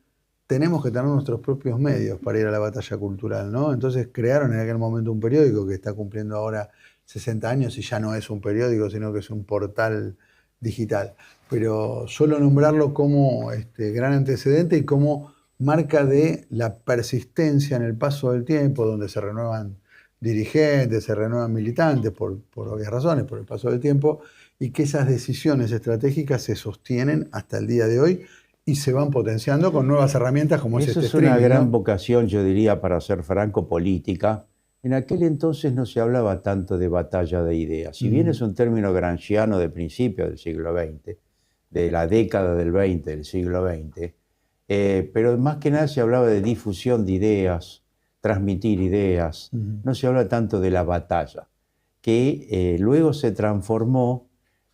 tenemos que tener nuestros propios medios para ir a la batalla cultural, ¿no? Entonces crearon en aquel momento un periódico que está cumpliendo ahora 60 años y ya no es un periódico, sino que es un portal digital. Pero solo nombrarlo como gran antecedente y como marca de la persistencia en el paso del tiempo, donde se renuevan dirigentes, se renuevan militantes, por obvias razones, por el paso del tiempo, y que esas decisiones estratégicas se sostienen hasta el día de hoy y se van potenciando con nuevas herramientas como Eso es este es una streaming, gran ¿no? vocación, yo diría, para ser franco, política. En aquel entonces no se hablaba tanto de batalla de ideas. Si bien es un término gramsciano de principios del siglo XX, de la década del 20, del siglo XX, pero más que nada se hablaba de difusión de ideas, transmitir ideas. No se habla tanto de la batalla, que luego se transformó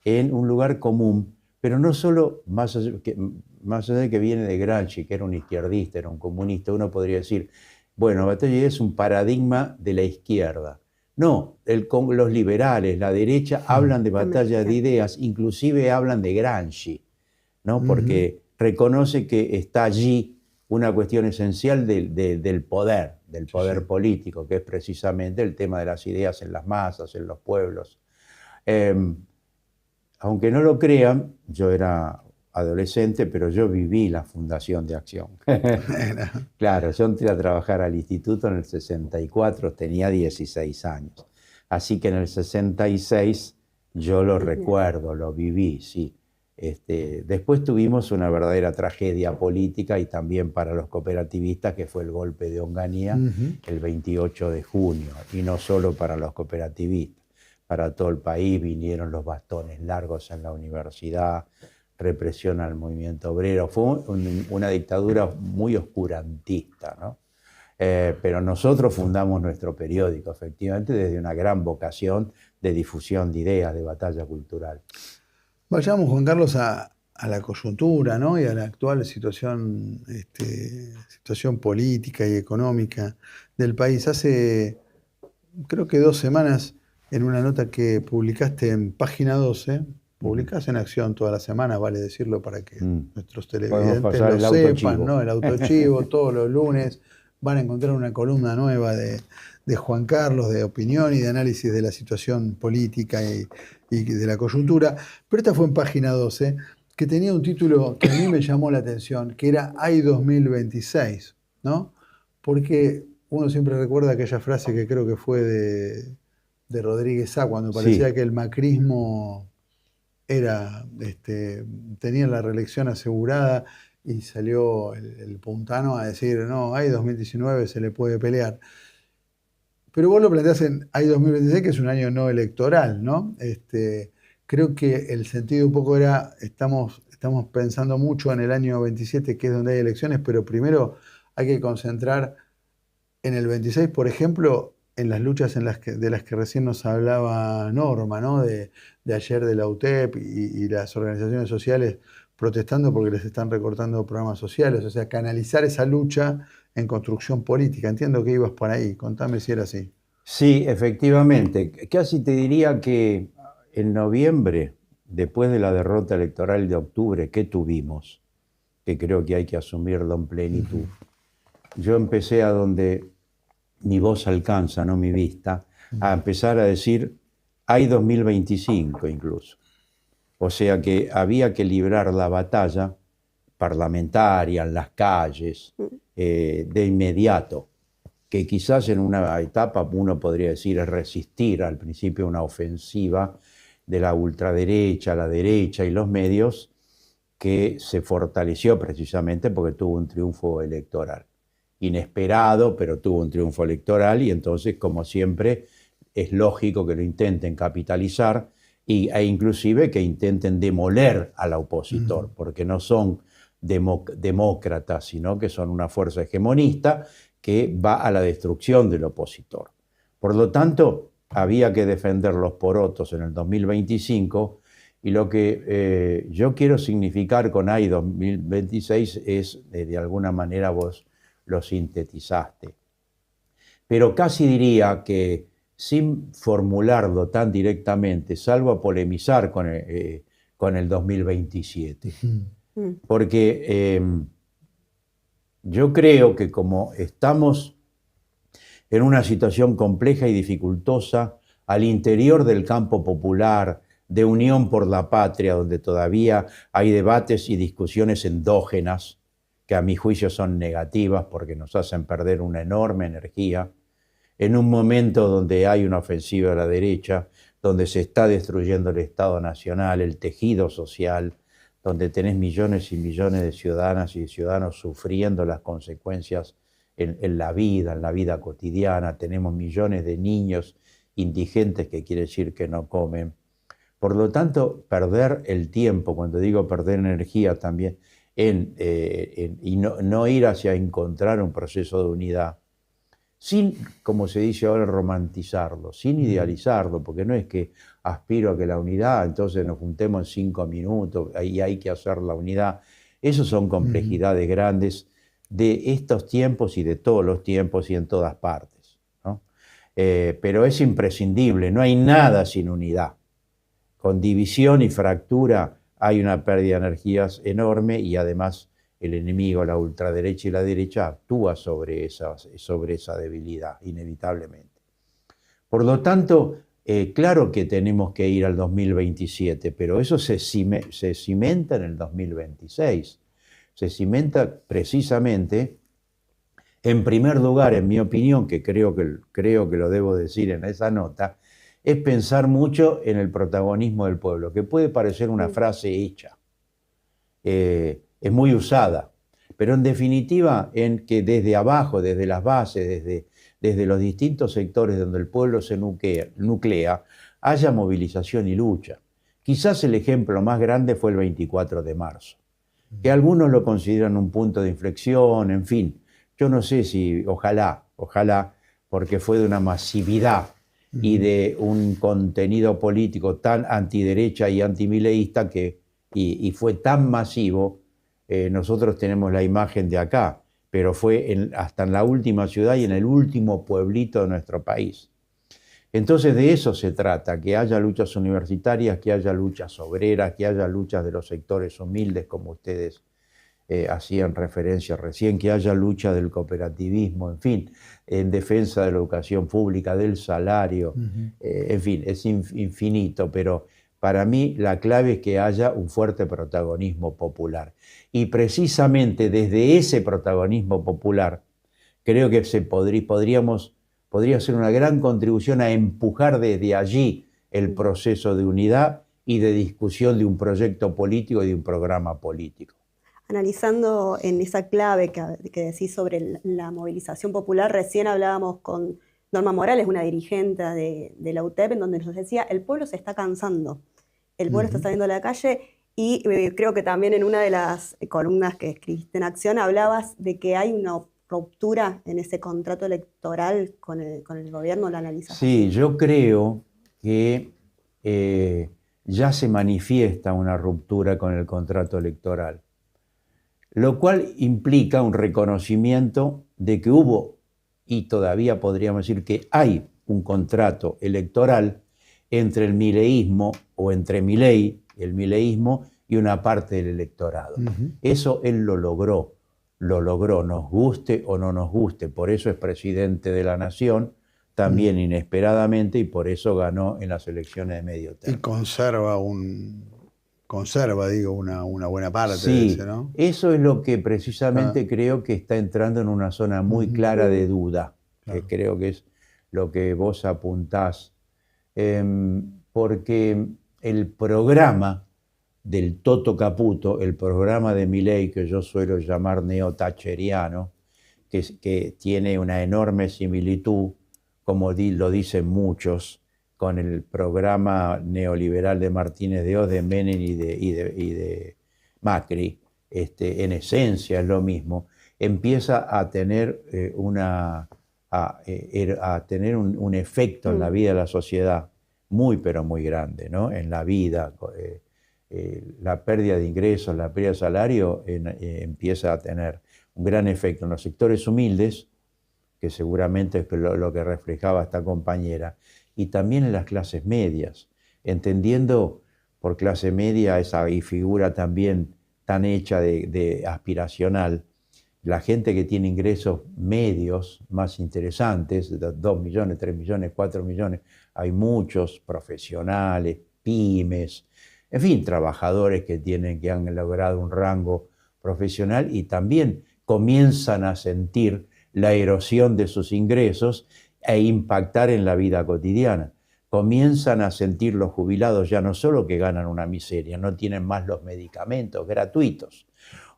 en un lugar común, pero no solo más allá de que viene de Gramsci, que era un izquierdista, era un comunista, uno podría decir, bueno, batalla de ideas es un paradigma de la izquierda. No, los liberales, la derecha, hablan de batalla de ideas, inclusive hablan de Gramsci, ¿no? Porque reconoce que está allí una cuestión esencial del poder político, que es precisamente el tema de las ideas en las masas, en los pueblos. Aunque no lo crean, yo era adolescente, pero yo viví la fundación de Acción. Claro, yo entré a trabajar al instituto en el 64, tenía 16 años. Así que en el 66 yo lo recuerdo, lo viví, sí. Después tuvimos una verdadera tragedia política y también para los cooperativistas, que fue el golpe de Onganía el 28 de junio, y no solo para los cooperativistas. Para todo el país vinieron los bastones largos en la universidad, represión al movimiento obrero. Fue una dictadura muy oscurantista, ¿no? Pero nosotros fundamos nuestro periódico, efectivamente, desde una gran vocación de difusión de ideas, de batalla cultural. Vayamos, Juan Carlos, a la coyuntura, ¿no? Y a la actual situación política y económica del país. Hace, creo que 2 semanas, en una nota que publicaste en Página 12, publicás en Acción toda la semana, vale decirlo para que nuestros televidentes lo sepan, ¿no? El autochivo, todos los lunes van a encontrar una columna nueva de Juan Carlos, de opinión y de análisis de la situación política y de la coyuntura. Pero esta fue en Página 12, que tenía un título que a mí me llamó la atención, que era Hay 2026, ¿no? Porque uno siempre recuerda aquella frase que creo que fue de Rodríguez Sá, cuando parecía que el macrismo tenía la reelección asegurada y salió el puntano a decir, no, hay 2019, se le puede pelear. Pero vos lo planteás en hay 2026, que es un año no electoral, ¿no? Creo que el sentido un poco era, estamos pensando mucho en el año 27, que es donde hay elecciones, pero primero hay que concentrar en el 26, por ejemplo, en las luchas de las que recién nos hablaba Norma, ¿no? De ayer de la UTEP y las organizaciones sociales protestando porque les están recortando programas sociales, o sea, canalizar esa lucha en construcción política. Entiendo que ibas por ahí, contame si era así. Sí, efectivamente. Casi te diría que en noviembre, después de la derrota electoral de octubre que tuvimos, que creo que hay que asumirlo en plenitud, yo empecé a donde mi voz alcanza, no mi vista, a empezar a decir, hay 2025 incluso. O sea que había que librar la batalla parlamentaria en las calles de inmediato, que quizás en una etapa uno podría decir es resistir al principio una ofensiva de la ultraderecha, la derecha y los medios, que se fortaleció precisamente porque tuvo un triunfo electoral. Inesperado, pero tuvo un triunfo electoral y entonces, como siempre, es lógico que lo intenten capitalizar e inclusive que intenten demoler al opositor, porque no son demócratas, sino que son una fuerza hegemonista que va a la destrucción del opositor. Por lo tanto, había que defender los porotos en el 2025 Y lo que yo quiero significar con AI 2026 es, de alguna manera vos lo sintetizaste. Pero casi diría que sin formularlo tan directamente, salvo a polemizar con el 2027. Porque yo creo que como estamos en una situación compleja y dificultosa al interior del campo popular, de Unión por la Patria, donde todavía hay debates y discusiones endógenas, que a mi juicio son negativas porque nos hacen perder una enorme energía, en un momento donde hay una ofensiva a la derecha, donde se está destruyendo el Estado Nacional, el tejido social, donde tenés millones y millones de ciudadanas y de ciudadanos sufriendo las consecuencias en la vida cotidiana, tenemos millones de niños indigentes, que quiere decir que no comen. Por lo tanto, perder el tiempo, cuando digo perder energía también, y no ir hacia encontrar un proceso de unidad, sin, como se dice ahora, romantizarlo, sin idealizarlo, porque no es que aspiro a que la unidad, entonces nos juntemos en 5 minutos y hay que hacer la unidad. Esas son complejidades grandes de estos tiempos y de todos los tiempos y en todas partes, ¿no? Pero es imprescindible, no hay nada sin unidad. Con división y fractura hay una pérdida de energías enorme y además el enemigo, la ultraderecha y la derecha, actúa sobre esa debilidad, inevitablemente. Por lo tanto, claro que tenemos que ir al 2027, pero eso se cimenta en el 2026. Se cimenta precisamente, en primer lugar, en mi opinión, que creo que lo debo decir en esa nota, es pensar mucho en el protagonismo del pueblo, que puede parecer una frase hecha, es muy usada, pero en definitiva en que desde abajo, desde las bases, desde los distintos sectores donde el pueblo se nuclea, haya movilización y lucha. Quizás el ejemplo más grande fue el 24 de marzo, que algunos lo consideran un punto de inflexión, en fin, yo no sé si, ojalá, porque fue de una masividad y de un contenido político tan antiderecha y antimileísta y fue tan masivo. Nosotros tenemos la imagen de acá, pero fue hasta en la última ciudad y en el último pueblito de nuestro país. Entonces de eso se trata, que haya luchas universitarias, que haya luchas obreras, que haya luchas de los sectores humildes, como ustedes hacían referencia recién, que haya lucha del cooperativismo, en fin, en defensa de la educación pública, del salario, en fin, es infinito, pero para mí la clave es que haya un fuerte protagonismo popular. Y precisamente desde ese protagonismo popular, creo que podría ser una gran contribución a empujar desde allí el proceso de unidad y de discusión de un proyecto político y de un programa político. Analizando en esa clave que decís sobre la movilización popular, recién hablábamos con Norma Morales, una dirigente de la UTEP, en donde nos decía, el pueblo se está cansando, el pueblo está saliendo a la calle, y creo que también en una de las columnas que escribiste en Acción hablabas de que hay una ruptura en ese contrato electoral con el gobierno, ¿la analizas? Sí, yo creo que ya se manifiesta una ruptura con el contrato electoral, lo cual implica un reconocimiento de que hubo, y todavía podríamos decir que hay un contrato electoral entre el mileísmo o entre Milei, el mileísmo y una parte del electorado. Eso él lo logró, nos guste o no nos guste, por eso es presidente de la nación, también inesperadamente, y por eso ganó en las elecciones de medio término. Y conserva, digo, una buena parte sí, de ese, ¿no? Eso es lo que precisamente creo que está entrando en una zona muy clara de duda, que creo que es lo que vos apuntás, porque el programa del Toto Caputo, el programa de Milei, que yo suelo llamar neo-thatcheriano, que tiene una enorme similitud, como lo dicen muchos, con el programa neoliberal de Martínez de Oz, de Menem y de Macri, en esencia es lo mismo, empieza a tener un efecto en la vida de la sociedad muy, pero muy grande, ¿no? En la vida la pérdida de ingresos, la pérdida de salario empieza a tener un gran efecto en los sectores humildes, que seguramente es lo que reflejaba esta compañera, y también en las clases medias, entendiendo por clase media esa figura también tan hecha de aspiracional, la gente que tiene ingresos medios más interesantes, 2 millones, 3 millones, 4 millones, hay muchos profesionales, pymes, en fin, trabajadores que han logrado un rango profesional y también comienzan a sentir la erosión de sus ingresos e impactar en la vida cotidiana. Comienzan a sentir los jubilados ya no solo que ganan una miseria, no tienen más los medicamentos gratuitos.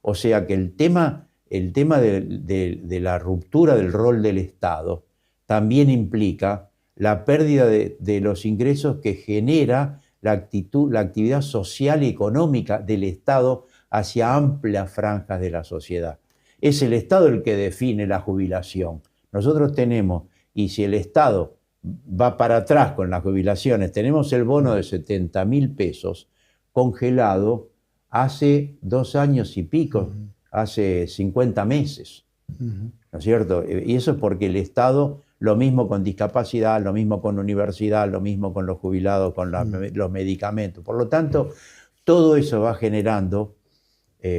O sea que el tema de la ruptura del rol del Estado también implica la pérdida de los ingresos que genera la actividad social y económica del Estado hacia amplias franjas de la sociedad. Es el Estado el que define la jubilación. Nosotros tenemos, y si el Estado va para atrás con las jubilaciones, tenemos el bono de 70.000 pesos congelado hace 2 años y pico, hace 50 meses, ¿no es cierto? Y eso es porque el Estado, lo mismo con discapacidad, lo mismo con universidad, lo mismo con los jubilados, con los medicamentos. Por lo tanto, todo eso va generando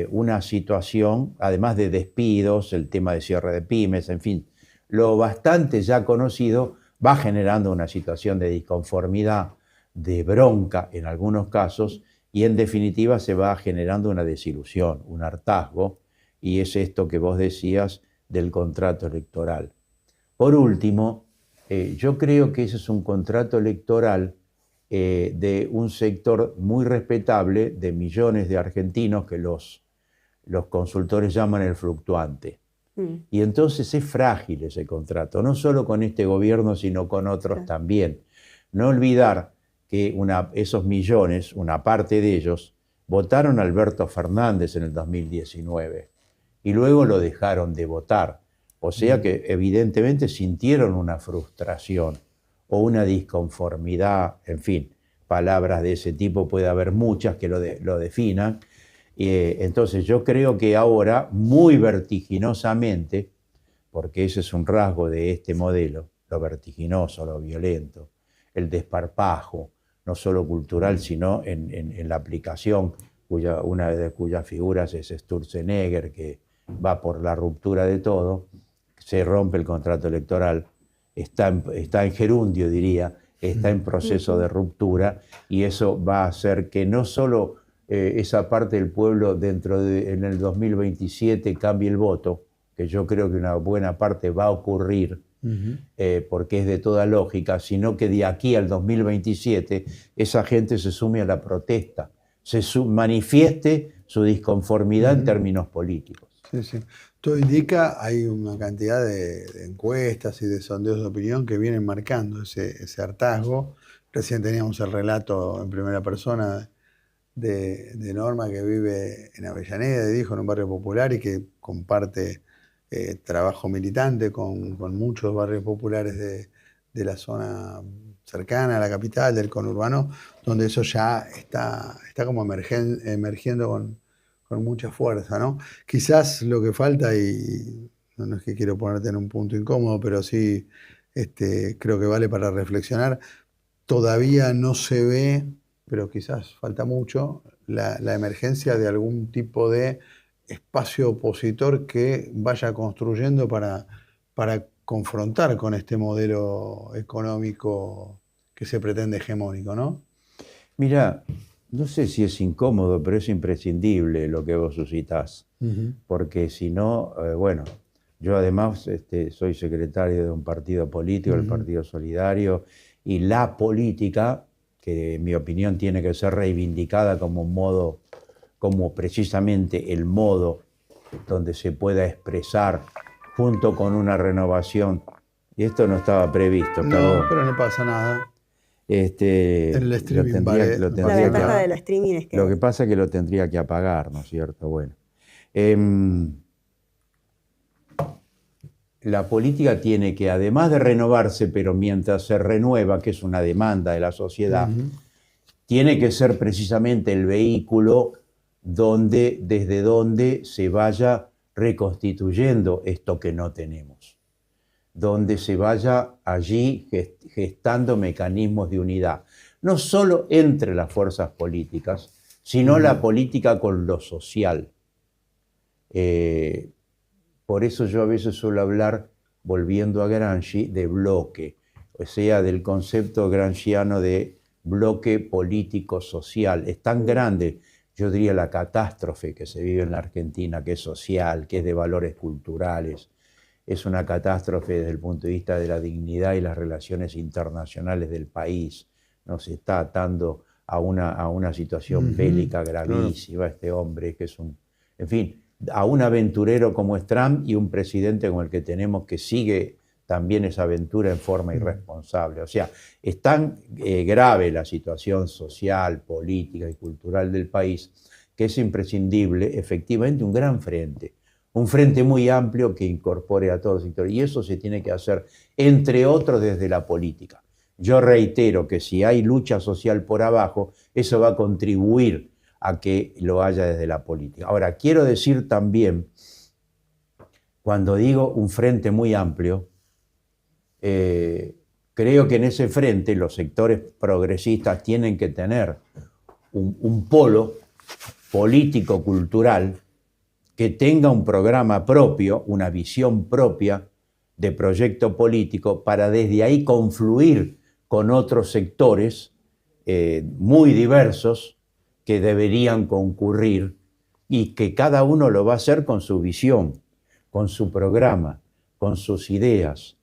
una situación, además de despidos, el tema de cierre de pymes, en fin, lo bastante ya conocido, va generando una situación de disconformidad, de bronca en algunos casos, y en definitiva se va generando una desilusión, un hartazgo, y es esto que vos decías del contrato electoral. Por último, yo creo que ese es un contrato electoral de un sector muy respetable de millones de argentinos que los consultores llaman el fluctuante. Y entonces es frágil ese contrato, no solo con este gobierno, sino con otros también. No olvidar que esos millones, una parte de ellos, votaron a Alberto Fernández en el 2019 y luego lo dejaron de votar. O sea que evidentemente sintieron una frustración o una disconformidad, en fin, palabras de ese tipo puede haber muchas que lo definan. Entonces yo creo que ahora, muy vertiginosamente, porque ese es un rasgo de este modelo, lo vertiginoso, lo violento, el desparpajo, no solo cultural, sino en la aplicación, una de cuyas figuras es Sturzenegger, que va por la ruptura de todo, se rompe el contrato electoral, está en gerundio, diría, está en proceso de ruptura, y eso va a hacer que no solo esa parte del pueblo en el 2027 cambie el voto, que yo creo que una buena parte va a ocurrir, porque es de toda lógica, sino que de aquí al 2027 esa gente se sume a la protesta, manifieste su disconformidad en términos políticos. Sí, sí. Todo indica, hay una cantidad de encuestas y de sondeos de opinión que vienen marcando ese hartazgo. Recién teníamos el relato en primera persona de Norma, que vive en Avellaneda, dijo, en un barrio popular, y que comparte trabajo militante con muchos barrios populares de la zona cercana a la capital, del conurbano, donde eso ya está como emergiendo con mucha fuerza, ¿no? Quizás lo que falta, y no es que quiero ponerte en un punto incómodo, pero sí creo que vale para reflexionar, todavía no se ve, pero quizás falta mucho, la emergencia de algún tipo de espacio opositor que vaya construyendo para confrontar con este modelo económico que se pretende hegemónico, ¿no? Mira, no sé si es incómodo, pero es imprescindible lo que vos suscitás, porque si no, bueno, yo además soy secretario de un partido político, el Partido Solidario, y la política, que en mi opinión tiene que ser reivindicada como un modo, como precisamente el modo donde se pueda expresar junto con una renovación, y esto no estaba previsto, No, perdón. pero no pasa nada. En el streaming La ventaja del streaming es que... Lo que pasa es que lo tendría que apagar, ¿no es cierto? Bueno. La política tiene que, además de renovarse, pero mientras se renueva, que es una demanda de la sociedad, tiene que ser precisamente el vehículo desde donde se vaya reconstituyendo esto que no tenemos, donde se vaya allí gestando mecanismos de unidad, no solo entre las fuerzas políticas, sino la política con lo social. Por eso yo a veces suelo hablar, volviendo a Gramsci, de bloque, o sea, del concepto gramsciano de bloque político-social. Es tan grande, yo diría, la catástrofe que se vive en la Argentina, que es social, que es de valores culturales. Es una catástrofe desde el punto de vista de la dignidad y las relaciones internacionales del país. Nos está atando a una situación bélica gravísima, este hombre, que es en fin, a un aventurero como es Trump y un presidente como el que tenemos que sigue también esa aventura en forma irresponsable. O sea, es tan grave la situación social, política y cultural del país que es imprescindible efectivamente un gran frente, un frente muy amplio que incorpore a todos los sectores. Y eso se tiene que hacer, entre otros, desde la política. Yo reitero que si hay lucha social por abajo, eso va a contribuir a que lo haya desde la política. Ahora, quiero decir también, cuando digo un frente muy amplio, creo que en ese frente los sectores progresistas tienen que tener un polo político-cultural que tenga un programa propio, una visión propia de proyecto político para desde ahí confluir con otros sectores muy diversos que deberían concurrir y que cada uno lo va a hacer con su visión, con su programa, con sus ideas.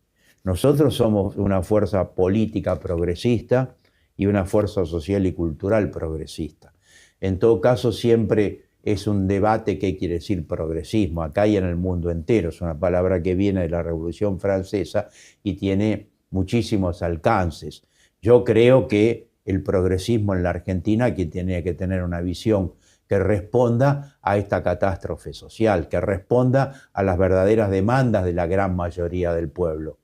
Nosotros somos una fuerza política progresista y una fuerza social y cultural progresista. En todo caso, siempre es un debate qué quiere decir progresismo, acá y en el mundo entero. Es una palabra que viene de la Revolución Francesa y tiene muchísimos alcances. Yo creo que el progresismo en la Argentina que tiene que tener una visión que responda a esta catástrofe social, que responda a las verdaderas demandas de la gran mayoría del pueblo.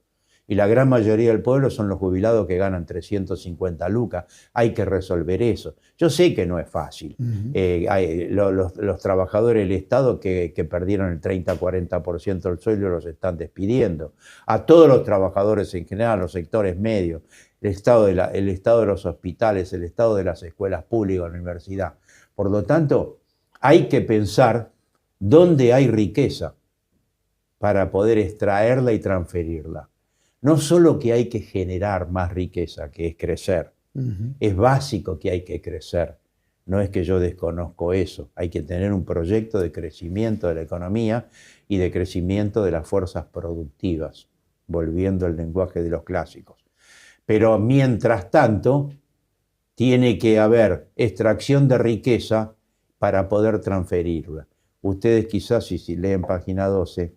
Y la gran mayoría del pueblo son los jubilados que ganan 350 lucas. Hay que resolver eso. Yo sé que no es fácil. Los trabajadores del Estado que perdieron el 30-40% del sueldo los están despidiendo. A todos los trabajadores en general, los sectores medios, el estado de los hospitales, el estado de las escuelas públicas, la universidad. Por lo tanto, hay que pensar dónde hay riqueza para poder extraerla y transferirla. No solo que hay que generar más riqueza, que es crecer, es básico que hay que crecer. No es que yo desconozco eso, hay que tener un proyecto de crecimiento de la economía y de crecimiento de las fuerzas productivas, volviendo al lenguaje de los clásicos. Pero mientras tanto, tiene que haber extracción de riqueza para poder transferirla. Ustedes quizás, si leen página 12,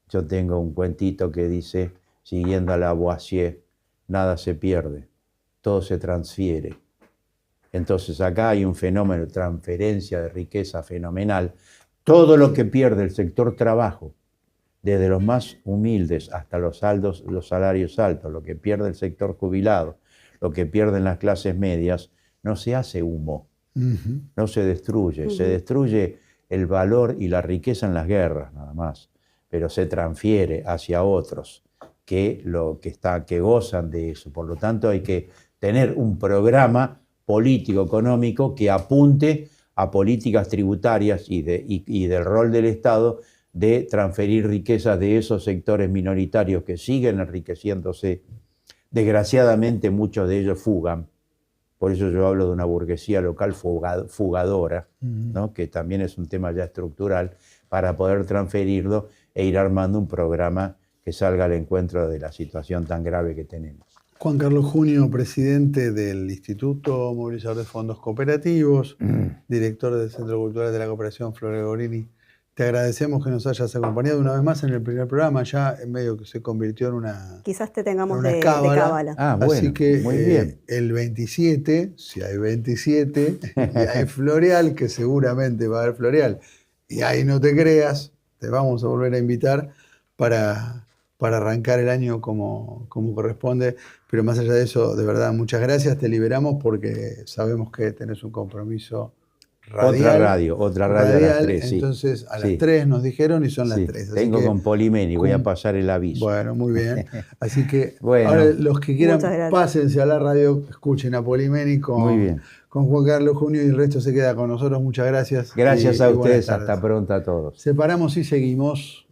yo tengo un cuentito que dice, siguiendo a Lavoisier, nada se pierde, todo se transfiere. Entonces acá hay un fenómeno de transferencia de riqueza fenomenal. Todo lo que pierde el sector trabajo, desde los más humildes hasta los salarios altos, lo que pierde el sector jubilado, lo que pierden las clases medias, no se hace humo, no se destruye. Se destruye el valor y la riqueza en las guerras, nada más, pero se transfiere hacia otros que gozan de eso. Por lo tanto, hay que tener un programa político-económico que apunte a políticas tributarias y del rol del Estado de transferir riquezas de esos sectores minoritarios que siguen enriqueciéndose. Desgraciadamente, muchos de ellos fugan. Por eso yo hablo de una burguesía local fugadora, ¿no? Que también es un tema ya estructural, para poder transferirlo e ir armando un programa que salga al encuentro de la situación tan grave que tenemos. Juan Carlos Junio, presidente del Instituto Movilizador de Fondos Cooperativos, director del Centro Cultural de la Cooperación Flores Gorini. Te agradecemos que nos hayas acompañado una vez más en el primer programa, ya en medio que se convirtió en una Quizás te tengamos una de cábala. cábala. Bueno, así que muy bien. El 27, si hay 27, y hay Floreal, que seguramente va a haber Floreal, y ahí no te creas, te vamos a volver a invitar para para arrancar el año como corresponde. Pero más allá de eso, de verdad, muchas gracias. Te liberamos porque sabemos que tenés un compromiso radial. Otra radio a las 3, sí. Entonces, a las Sí. 3 nos dijeron y son las Sí, 3. Así tengo que, con Polimeni, voy a pasar el aviso. bueno, muy bien. Así que Bueno. ahora los que quieran, Muchas gracias. pásense a la radio, escuchen a Polimeni Muy bien. con Juan Carlos Junio y el resto se queda con nosotros. Muchas gracias. Gracias y a buenas ustedes, tardes. hasta pronto a todos. Separamos y seguimos.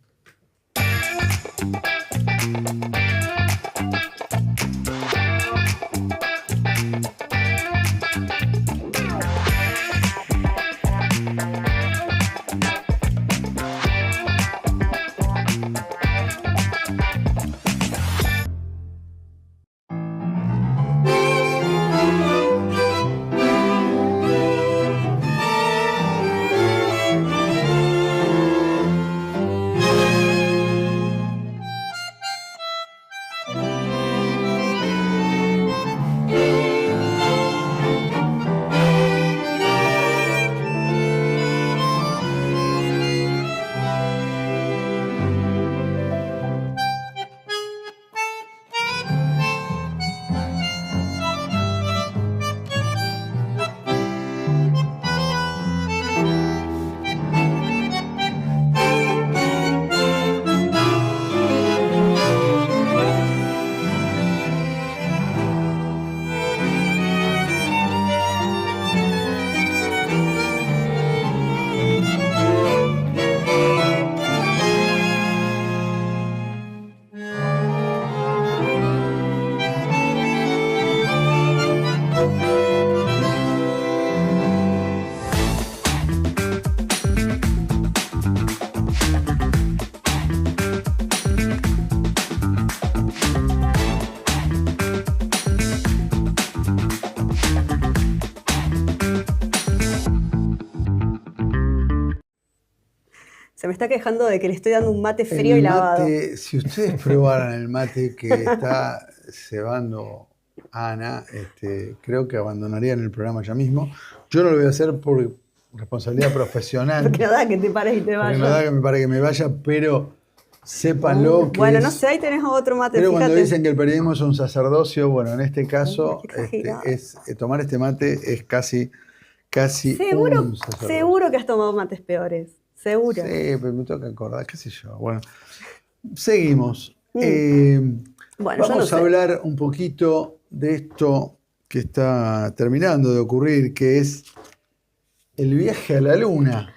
Se me está quejando de que le estoy dando un mate frío y El lavado. mate, si ustedes probaran el mate que está cebando Ana, creo que abandonarían el programa ya mismo. Yo no lo voy a hacer por responsabilidad profesional. Porque no da que te pares y te Porque vayas. no da que me pare que me vaya, pero sépanlo que Bueno, es- no sé, ahí tenés otro mate, Pero cuando fíjate. dicen que el periodismo es un sacerdocio, bueno, en este caso, Qué exagerado. tomar este mate es casi Seguro, un sacerdocio. seguro que has tomado mates peores. Seguro. Sí, pero me toca acordar, qué sé yo. Bueno, seguimos. Bueno, yo no Vamos sé. a hablar un poquito de esto que está terminando de ocurrir, que es el viaje a la luna.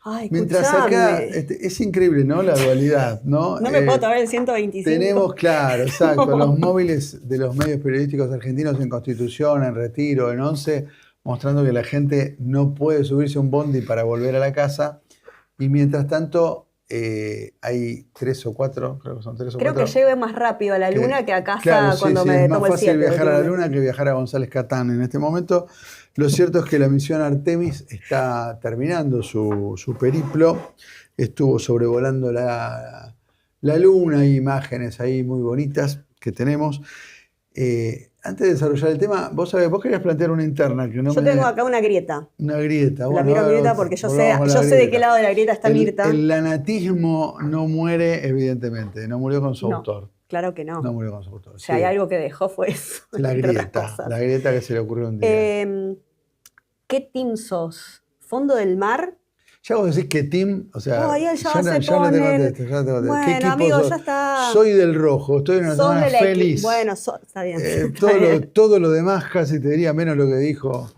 Ay, Mientras acá, escuchame. es increíble, ¿no? La dualidad, ¿no? No me puedo tomar el 125. Tenemos, claro, exacto, los móviles de los medios periodísticos argentinos en Constitución, en Retiro, en Once, mostrando que la gente no puede subirse a un bondi para volver a la casa. Y mientras tanto, hay 3 o 4, creo que son 3 o Creo 4. que llegue más rápido a la luna que a casa Claro, sí, cuando sí, me es más tomo el fácil 7. viajar a la luna que viajar a González Catán en este momento. Lo cierto es que la misión Artemis está terminando su periplo. Estuvo sobrevolando la luna, hay imágenes ahí muy bonitas que tenemos. Antes de desarrollar el tema, vos querías plantear una interna que no Yo me... tengo acá una grieta. Una grieta. La Bueno, miro a ahora Mirta porque yo sé volvamos con la de grieta. qué lado de la grieta está Mirta. El lanatismo no muere, evidentemente. No murió con su No. autor. Claro que no. No murió con su autor. O sea, hay algo que dejó fue eso. La entre otras grieta. cosas. La grieta que se le ocurrió un día. ¿Qué team sos? ¿Fondo del mar? Ya vos decís que team, o sea, Ay, él ya no se te pone contesto, ya te contesto. Bueno, ¿Qué equipo amigo, sos? ya está. Soy del rojo, estoy en una Sos semana del equi- feliz. Bueno, está bien. Está todo, bien. todo lo demás casi te diría, menos lo que dijo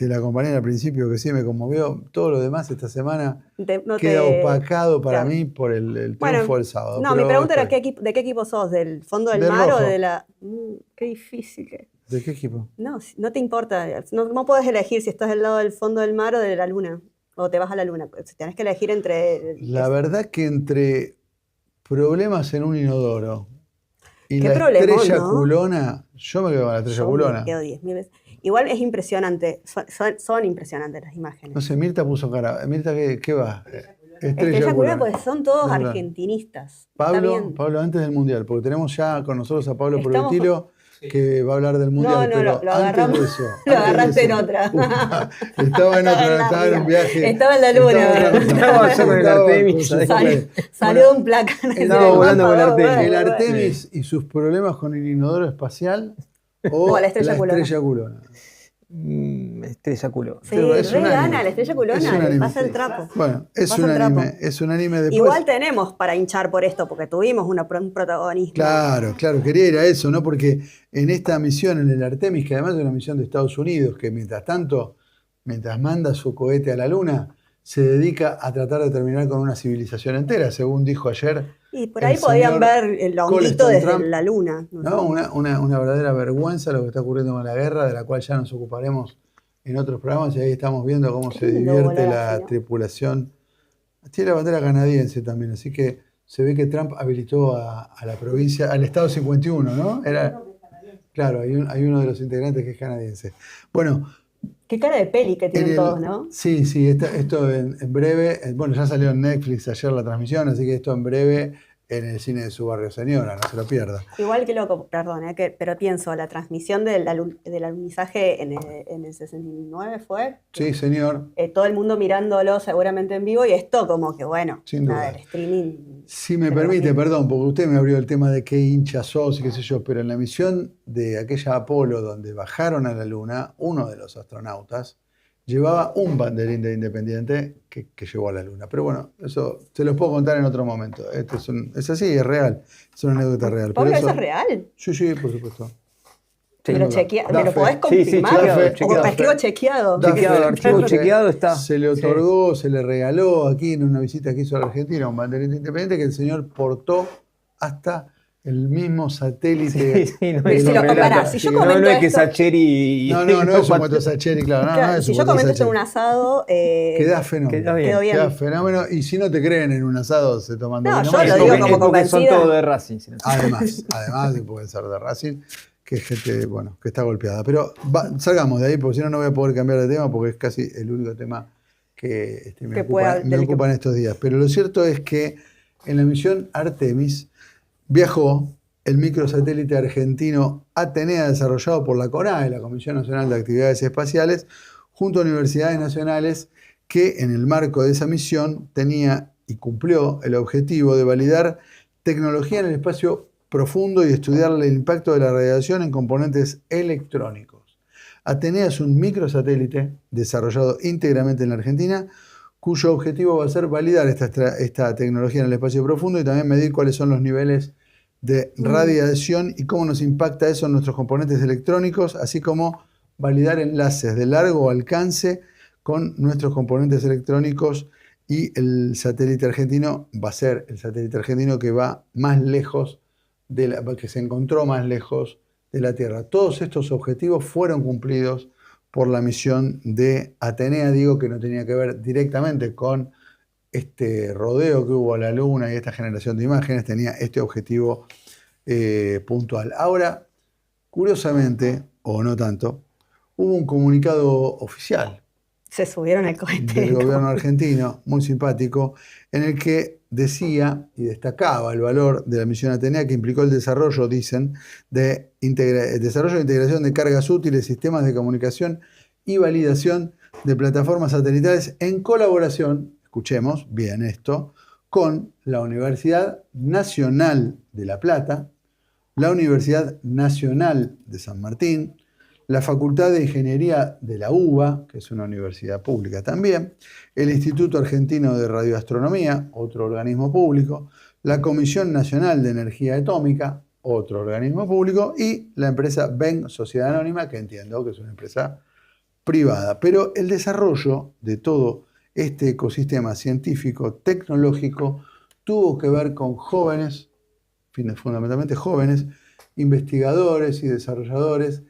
la compañera al principio, que sí me conmovió. Todo lo demás esta semana No queda te- opacado para claro. mí por el triunfo Bueno, del sábado. No, Pero mi pregunta era después, ¿de qué equipo sos? ¿Del fondo del Del mar o rojo. de la...? Qué difícil que... ¿De qué equipo? No, no te importa. No puedes elegir si estás del lado del fondo del mar o de la luna. O te vas a la luna. Tenés que elegir entre... La verdad que entre problemas en un inodoro y Qué la problemón, estrella ¿no? culona, yo me quedo con la estrella Yo me culona. quedo 10.000 veces. Igual es impresionante. Son impresionantes las imágenes. No sé, Mirta puso cara. Mirta, ¿qué va? Estrella culona porque son todos No, no. argentinistas. Está bien. Pablo, antes del Mundial, porque tenemos ya con nosotros a Pablo Estamos- Provetilo, que va a hablar del Mundial. No, pero lo antes agarramos. de eso, Lo antes de agarraste en eso, otra. Estaba en otra, la estaba en un viaje. Estaba en la luna. Estaba con el Artemis, con su ¿sabes? Salió de un placar. Estaba volando con el Artemis. El Artemis y sus problemas con el inodoro espacial o la estrella culona. Estrella culo. Sí, Pero es un re anime. gana la estrella Es un culona, le anime, pasa el sí. trapo. Bueno, es Pasa un el trapo. anime. Es un anime después. Igual tenemos para hinchar por esto, porque tuvimos un protagonismo. Claro, quería ir a eso, ¿no? Porque en esta misión, en el Artemis, que además es una misión de Estados Unidos, que mientras tanto, mientras manda su cohete a la Luna, se dedica a tratar de terminar con una civilización entera, según dijo ayer. Y por ahí podían ver el honguito Colston desde Trump. la luna. ¿No? Una verdadera vergüenza lo que está ocurriendo con la guerra, de la cual ya nos ocuparemos en otros programas, y ahí estamos viendo cómo se lindo divierte volar la así, ¿no? tripulación. Tiene la bandera canadiense también, así que se ve que Trump habilitó a la provincia, al estado 51, ¿no? Claro, hay uno de los integrantes que es canadiense. Bueno, Qué cara de peli que tienen todos, ¿no? Sí, esto en breve, bueno, ya salió en Netflix ayer la transmisión, así que esto en breve en el cine de su barrio, señora, no se lo pierda. Igual que loco, perdón, pero pienso, la transmisión del alunizaje en el 69 fue. Sí, señor. Todo el mundo mirándolo seguramente en vivo y esto como que, bueno, Sin duda. el streaming. Si me Pero permite, sí. perdón, porque usted me abrió el tema de qué hincha sos y qué sé yo, pero en la misión de aquella Apolo donde bajaron a la Luna, uno de los astronautas llevaba un banderín de Independiente que llevó a la Luna. Pero bueno, eso se los puedo contar en otro momento. Es así, es real, es una anécdota real. ¿Pablo, Pero eso es real? Sí, por supuesto. ¿Me lo, ¿me lo podés Sí, sí, confirmar? chequeado. ¿O archivo chequeado? Da Chequeado, fe, archivo porque chequeado está. Se le otorgó, se le regaló aquí en una visita que hizo a la Argentina un banderín de Independiente que el señor portó hasta el mismo satélite. Sí, no Pero es si lo un comparás, relato. si yo No, comento no es que esto- Sacheri... No es un cuento Sacheri, claro. Claro, no es si un yo cuento comento esto en Sacheri. un asado, Queda fenómeno. Queda bien. quedó bien. Queda fenómeno. Y si no te creen en un asado se tomando No, vino, yo bueno, lo Es digo porque- como es porque son convencida. todos de Racing. si no- además pueden ser de Racing, que es gente, bueno, que está golpeada. Pero salgamos de ahí, porque si no, no voy a poder cambiar de tema, porque es casi el único tema que me ocupa en estos días. Pero lo cierto es que en la misión Artemis viajó el microsatélite argentino Atenea, desarrollado por la CONAE, la Comisión Nacional de Actividades Espaciales, junto a universidades nacionales que en el marco de esa misión tenía y cumplió el objetivo de validar tecnología en el espacio profundo y estudiar el impacto de la radiación en componentes electrónicos. Atenea es un microsatélite desarrollado íntegramente en la Argentina, cuyo objetivo va a ser validar esta tecnología en el espacio profundo y también medir cuáles son los niveles de radiación y cómo nos impacta eso en nuestros componentes electrónicos, así como validar enlaces de largo alcance con nuestros componentes electrónicos, y el satélite argentino va a ser el satélite argentino que va más lejos, que se encontró más lejos de la Tierra. Todos estos objetivos fueron cumplidos por la misión de Atenea, digo que no tenía que ver directamente con este rodeo que hubo a la Luna y esta generación de imágenes, tenía este objetivo puntual. Ahora, curiosamente, o no tanto, hubo un comunicado oficial Se subieron al cohete. del gobierno argentino, muy simpático, en el que decía y destacaba el valor de la misión Atenea, que implicó el desarrollo, dicen, desarrollo e integración de cargas útiles, sistemas de comunicación y validación de plataformas satelitales en colaboración, escuchemos bien esto, con la Universidad Nacional de La Plata, la Universidad Nacional de San Martín, la Facultad de Ingeniería de la UBA, que es una universidad pública también, el Instituto Argentino de Radioastronomía, otro organismo público, la Comisión Nacional de Energía Atómica, otro organismo público, y la empresa BEN Sociedad Anónima, que entiendo que es una empresa privada. Pero el desarrollo de todo este ecosistema científico, tecnológico, tuvo que ver con jóvenes, fundamentalmente jóvenes, investigadores y desarrolladores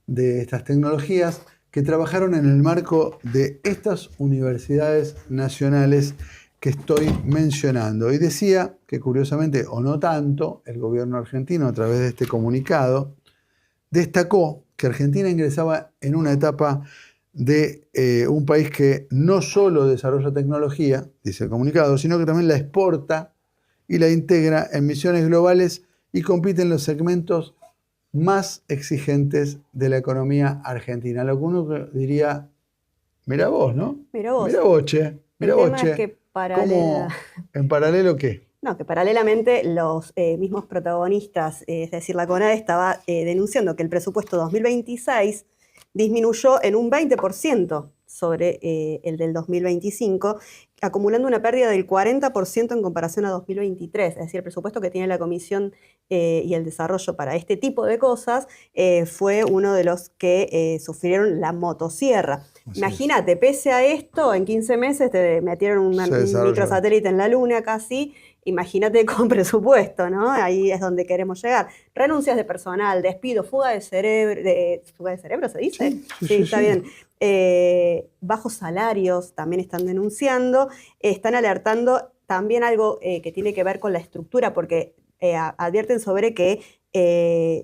de estas tecnologías que trabajaron en el marco de estas universidades nacionales que estoy mencionando. Y decía que curiosamente, o no tanto, el gobierno argentino a través de este comunicado destacó que Argentina ingresaba en una etapa de un país que no solo desarrolla tecnología, dice el comunicado, sino que también la exporta y la integra en misiones globales y compite en los segmentos más exigentes de la economía argentina. Lo que uno diría, mira vos, ¿no? Mirá vos. Mira vos, che. Mira El vos, tema es che. que ¿Cómo, en paralelo qué? No, que paralelamente los mismos protagonistas, es decir, la CONADE estaba denunciando que el presupuesto 2026 disminuyó en un 20% sobre el del 2025, acumulando una pérdida del 40% en comparación a 2023. Es decir, el presupuesto que tiene la Comisión y el Desarrollo para este tipo de cosas fue uno de los que sufrieron la motosierra. Imagínate, pese a esto, en 15 meses te metieron un microsatélite en la Luna casi. Imagínate con presupuesto, ¿no? Ahí es donde queremos llegar. Renuncias de personal, despido, fuga de cerebro, ¿fuga de cerebro se dice? Sí, está bien. Bajos salarios también están denunciando. Están alertando también algo que tiene que ver con la estructura, porque advierten sobre que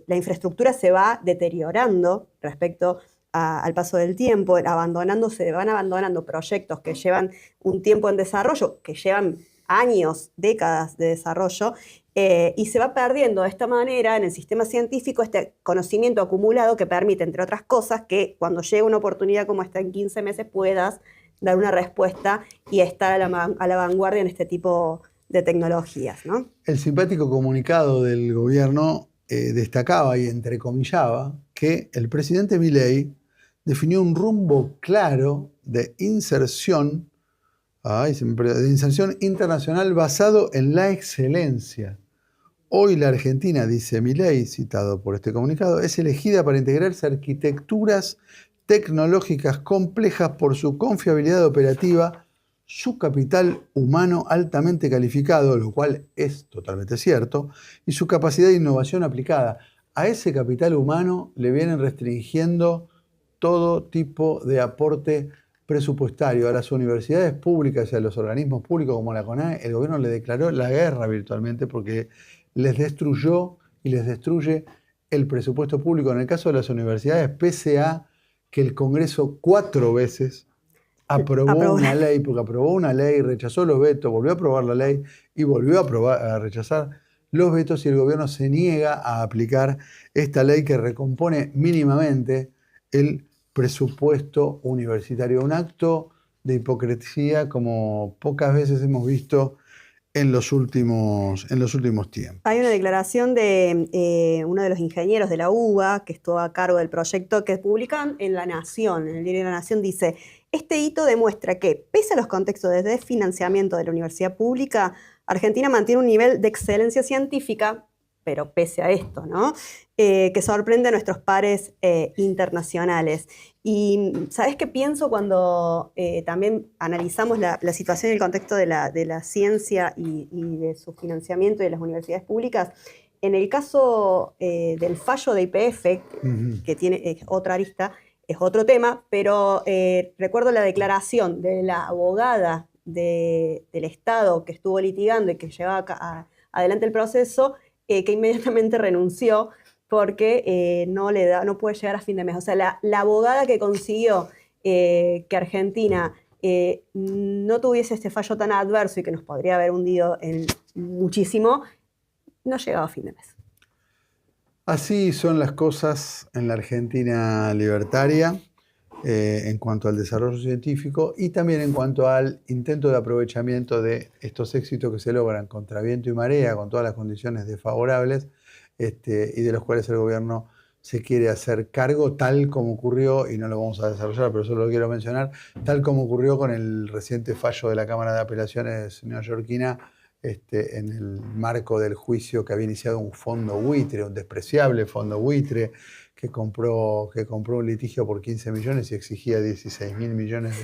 la infraestructura se va deteriorando respecto al paso del tiempo, van abandonando proyectos que llevan un tiempo en desarrollo, que llevan años, décadas de desarrollo, y se va perdiendo de esta manera en el sistema científico este conocimiento acumulado que permite, entre otras cosas, que cuando llegue una oportunidad como esta en 15 meses puedas dar una respuesta y estar a la vanguardia en este tipo de tecnologías, ¿no? El simpático comunicado del gobierno destacaba y entrecomillaba que el presidente Milei definió un rumbo claro de inserción internacional basado en la excelencia. Hoy la Argentina, dice Milei, citado por este comunicado, es elegida para integrarse a arquitecturas tecnológicas complejas por su confiabilidad operativa, su capital humano altamente calificado, lo cual es totalmente cierto, y su capacidad de innovación aplicada. A ese capital humano le vienen restringiendo todo tipo de aporte presupuestario. A las universidades públicas y a los organismos públicos como la CONADE, el gobierno le declaró la guerra virtualmente porque les destruyó y les destruye el presupuesto público. En el caso de las universidades, pese a que el Congreso 4 veces aprobó una ley, porque aprobó una ley, rechazó los vetos, volvió a aprobar la ley y volvió a rechazar los vetos, y el gobierno se niega a aplicar esta ley que recompone mínimamente el presupuesto universitario. Un acto de hipocresía como pocas veces hemos visto en los últimos tiempos. Hay una declaración de uno de los ingenieros de la UBA que estuvo a cargo del proyecto que publican en La Nación, en el diario La Nación, dice: este hito demuestra que, pese a los contextos de desfinanciamiento de la universidad pública, Argentina mantiene un nivel de excelencia científica, pero pese a esto, ¿no? Que sorprende a nuestros pares internacionales. Y ¿sabés qué pienso cuando también analizamos la situación y el contexto de la ciencia y de su financiamiento y de las universidades públicas? En el caso del fallo de YPF, que tiene otra arista, es otro tema, pero recuerdo la declaración de la abogada del Estado que estuvo litigando y que llevaba adelante el proceso, que inmediatamente renunció porque no puede llegar a fin de mes. O sea, la abogada que consiguió que Argentina no tuviese este fallo tan adverso y que nos podría haber hundido muchísimo, no llegaba a fin de mes. Así son las cosas en la Argentina libertaria en cuanto al desarrollo científico y también en cuanto al intento de aprovechamiento de estos éxitos que se logran contra viento y marea, con todas las condiciones desfavorables, y de los cuales el gobierno se quiere hacer cargo, tal como ocurrió, y no lo vamos a desarrollar, pero solo lo quiero mencionar, tal como ocurrió con el reciente fallo de la Cámara de Apelaciones neoyorquina, en el marco del juicio que había iniciado un fondo buitre, un despreciable fondo buitre, que compró un litigio por 15 millones y exigía 16.000 millones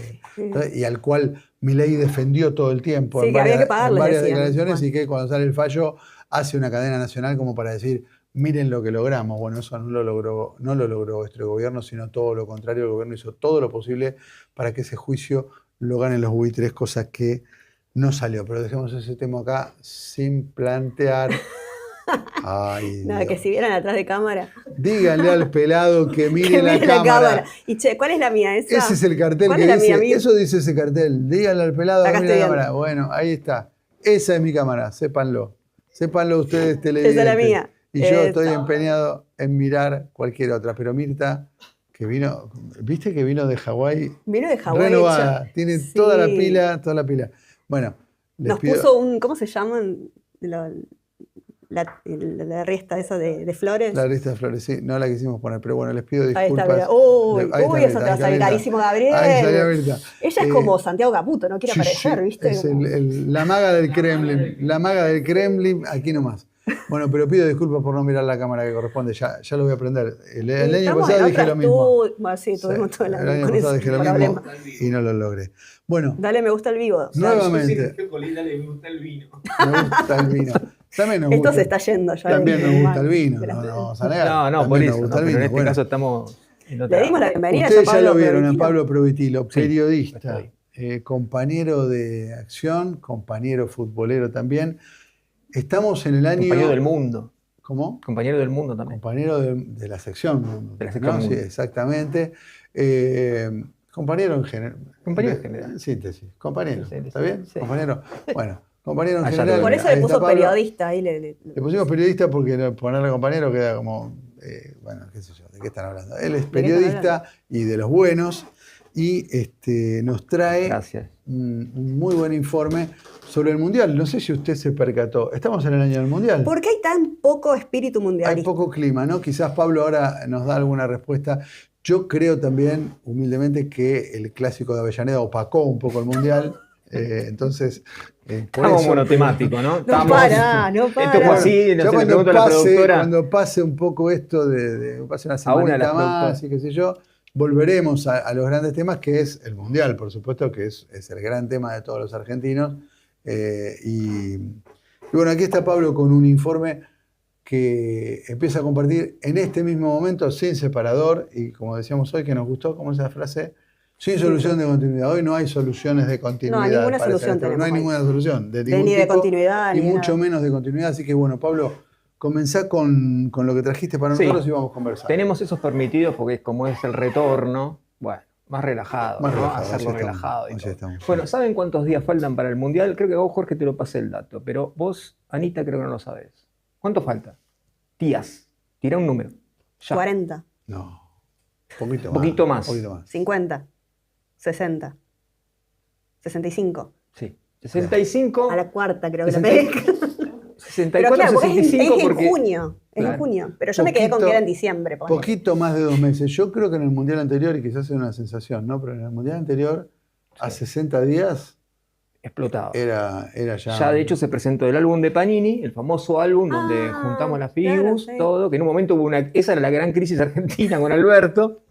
y al cual Milei defendió todo el tiempo en varias declaraciones, y que cuando sale el fallo hace una cadena nacional como para decir: miren lo que logramos. Bueno, eso no lo logró este gobierno, sino todo lo contrario. El gobierno hizo todo lo posible para que ese juicio lo ganen los buitres, cosa que no salió. Pero dejemos ese tema acá sin plantear. Ay, no, que si vieran atrás de cámara. Díganle al pelado que mire la cámara. Y che, ¿cuál es la mía? ¿Esa? Ese es el cartel que dice. Eso dice ese cartel. Díganle al pelado que mire la cámara. Bueno, ahí está. Esa es mi cámara, sépanlo. Sépanlo ustedes, televidentes. Esa es la mía. Y yo estoy Eso. empeñado en mirar cualquier otra. Pero Mirta, que vino, ¿viste que vino de Hawái? Vino de Hawái. Renovada, hecho. tiene Sí. toda la pila. Bueno, les Nos pido... puso un, ¿cómo se llaman? La riesta esa de flores. La lista de flores, sí, no la quisimos poner, pero bueno, les pido Ahí disculpas. está, mira. Uy, Ahí está eso Mirta, te va a ahí salir está carísimo, Mirta. Gabriel. Ahí salió Mirta. Ella es como Santiago Caputo, no quiere Sí, aparecer, sí, ¿viste? es Como- la maga del Kremlin. La maga del Kremlin, aquí nomás. Bueno, pero pido disculpas por no mirar la cámara que corresponde, ya lo voy a aprender. El año Estamos pasado en dije otro lo mismo. estudio. Bueno, sí, tuvimos todo el El año año con pasado ese dije lo mismo problema. y no lo logré. Bueno, Dale, me gusta el vivo. nuevamente, Yo Colín, dale, me gusta el vino. me gusta el vino. También nos Esto gusta, se está yendo ya. también nos gusta el vino, Gracias. no nos vamos a negar. No, no, También por nos eso. gusta No, el pero en vino, este bueno. caso estamos en otra. Le dimos la bienvenida Ustedes a ya lo Pablo vieron a Provetilo. Pablo Provetilo, Sí, periodista, estoy. compañero de acción, compañero futbolero también. Estamos en el año... Compañero del mundo. ¿Cómo? Compañero del mundo también. Compañero de la sección. De la sección ¿no? Sí, Mundo. exactamente. Compañero en general. Compañero en general. En síntesis. Compañero. Sí, sí, ¿Está sí, bien? sí. Compañero. Bueno, compañero en Allá general. lo Por eso Ahí le está puso Pablo. periodista. Ahí Le pusimos periodista porque ponerle compañero queda como, bueno, qué sé yo, ¿de qué están hablando? Él es qué están periodista y de los buenos y nos trae Gracias. un muy buen informe sobre el Mundial. No sé si usted se percató. Estamos en el año del Mundial. ¿Por qué hay tan poco espíritu Hay mundialista? poco clima, ¿no? Quizás Pablo ahora nos da alguna respuesta. Yo creo también, humildemente, que el clásico de Avellaneda opacó un poco el Mundial. Entonces, por Estamos eso... monotemáticos, ¿no? No Estamos- para, no Esto fue para. así, no Ya sé, le pregunto a la productora. cuando pase un poco esto pase una A una de semanita las más productoras. y qué sé yo, volveremos a los grandes temas, que es el Mundial, por supuesto, que es el gran tema de todos los argentinos. Y bueno, aquí está Pablo con un informe que empieza a compartir en este mismo momento, sin separador, y como decíamos hoy, que nos gustó, como esa frase, sin solución de continuidad. Hoy no hay soluciones de continuidad. ninguna parece, solución no hay tenemos hoy. ninguna solución. Ningún Ni de tipo, continuidad, y ni de mucho nada. menos de continuidad. Así que bueno, Pablo, comenzá con lo que trajiste para Sí. nosotros y vamos a conversar. Tenemos esos permitidos porque como es el retorno, bueno, más relajado, Más ¿no? relajado, Hacerlo así estamos, relajado y así todo. estamos. Bueno, ¿saben cuántos días faltan para el Mundial? Creo que vos, Jorge, te lo pasé el dato, pero vos, Anita, creo que no lo sabés. ¿Cuánto falta? Días. Tira un número. Ya. 40, No, poquito más. Poquito más. Poquito más. 50, 60, 65. Sí. 65, A la cuarta creo que la 60. pegué. 64, Pero claro, porque 65 es en porque... junio. Es en Claro. junio. Pero yo me quedé con que era en diciembre. ponele. Poquito más de 2 meses. Yo creo que en el Mundial anterior, y quizás es una sensación, ¿no? Pero en el Mundial anterior, a 60 días, Explotado. era ya... Ya de hecho se presentó el álbum de Panini, el famoso álbum donde Ah, juntamos las claro, figuras, sí. todo, que en un momento hubo esa era la gran crisis argentina con Alberto,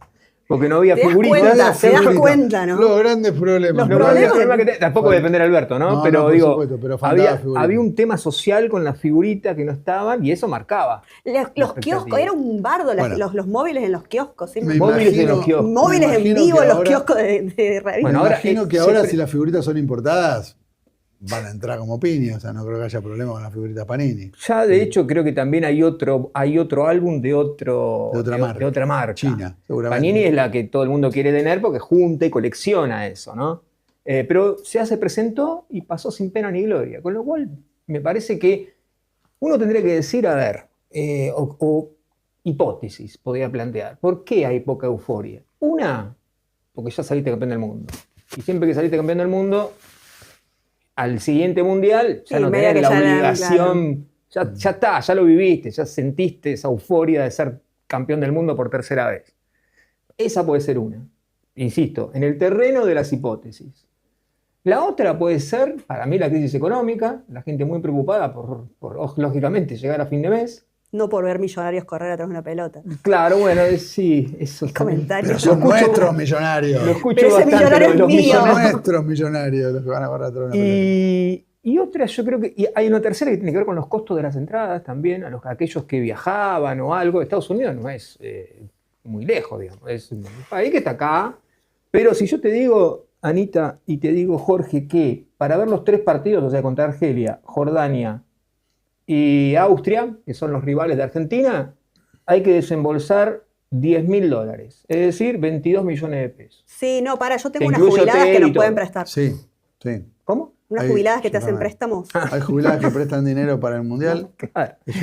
porque no había Te das figuritas. cuenta, te das cuenta, ¿no? Los grandes problemas. Los No, ¿no? pero problemas el problema que tampoco Bueno. depende de Alberto, ¿no? No, Pero no, por digo, supuesto, pero faltaba había, figuritas. había un tema social con las figuritas que no estaban y eso marcaba. Los kioscos, era un bardo, Bueno. los móviles en los kioscos. ¿sí? Me Móviles imagino- en los kioscos. Móviles me en imagino vivo que en los ahora- kioscos de revista. Bueno, Me ahora, imagino que ahora, siempre- si las figuritas son importadas, van a entrar como piña. O sea, no creo que haya problema con las figuritas Panini. Ya de hecho creo que también hay otro álbum de otra marca. China, seguramente. Panini es la que todo el mundo quiere tener porque junta y colecciona eso, ¿no? Pero se presentó y pasó sin pena ni gloria. Con lo cual me parece que uno tendría que decir, a ver, o hipótesis podría plantear. ¿Por qué hay poca euforia? Una, porque ya saliste campeón del mundo. Y siempre que saliste campeón del mundo, al siguiente mundial ya Sí, no medio tenés que la ya la- obligación, ya está, ya lo viviste, ya sentiste esa euforia de ser campeón del mundo por tercera vez. Esa puede ser una, insisto, en el terreno de las hipótesis. La otra puede ser, para mí, la crisis económica, la gente muy preocupada por lógicamente, llegar a fin de mes. No por ver millonarios correr atrás de una pelota. Claro, bueno, sí, eso también. Comentarios. Pero son Lo escucho- nuestros millonarios. Lo escucho Pero ese bastante, millonario los es mío. Son millonarios. nuestros millonarios los que van a correr atrás de una pelota. Y otra, yo creo que y hay una tercera que tiene que ver con los costos de las entradas también, a aquellos que viajaban o algo. Estados Unidos no es muy lejos, digamos, es un país que está acá. Pero si yo te digo, Anita, y te digo, Jorge, que para ver los 3 partidos, o sea, contra Argelia, Jordania y Austria, que son los rivales de Argentina, hay que desembolsar $10.000, es decir, 22 millones de pesos. Sí, no, para, yo tengo Te unas incluye jubiladas hotel que y nos todo. pueden prestar. Sí, sí. ¿Cómo? Unas Hay- jubiladas que te hacen exactamente. préstamos. Hay jubiladas que prestan dinero para el Mundial. Claro. Es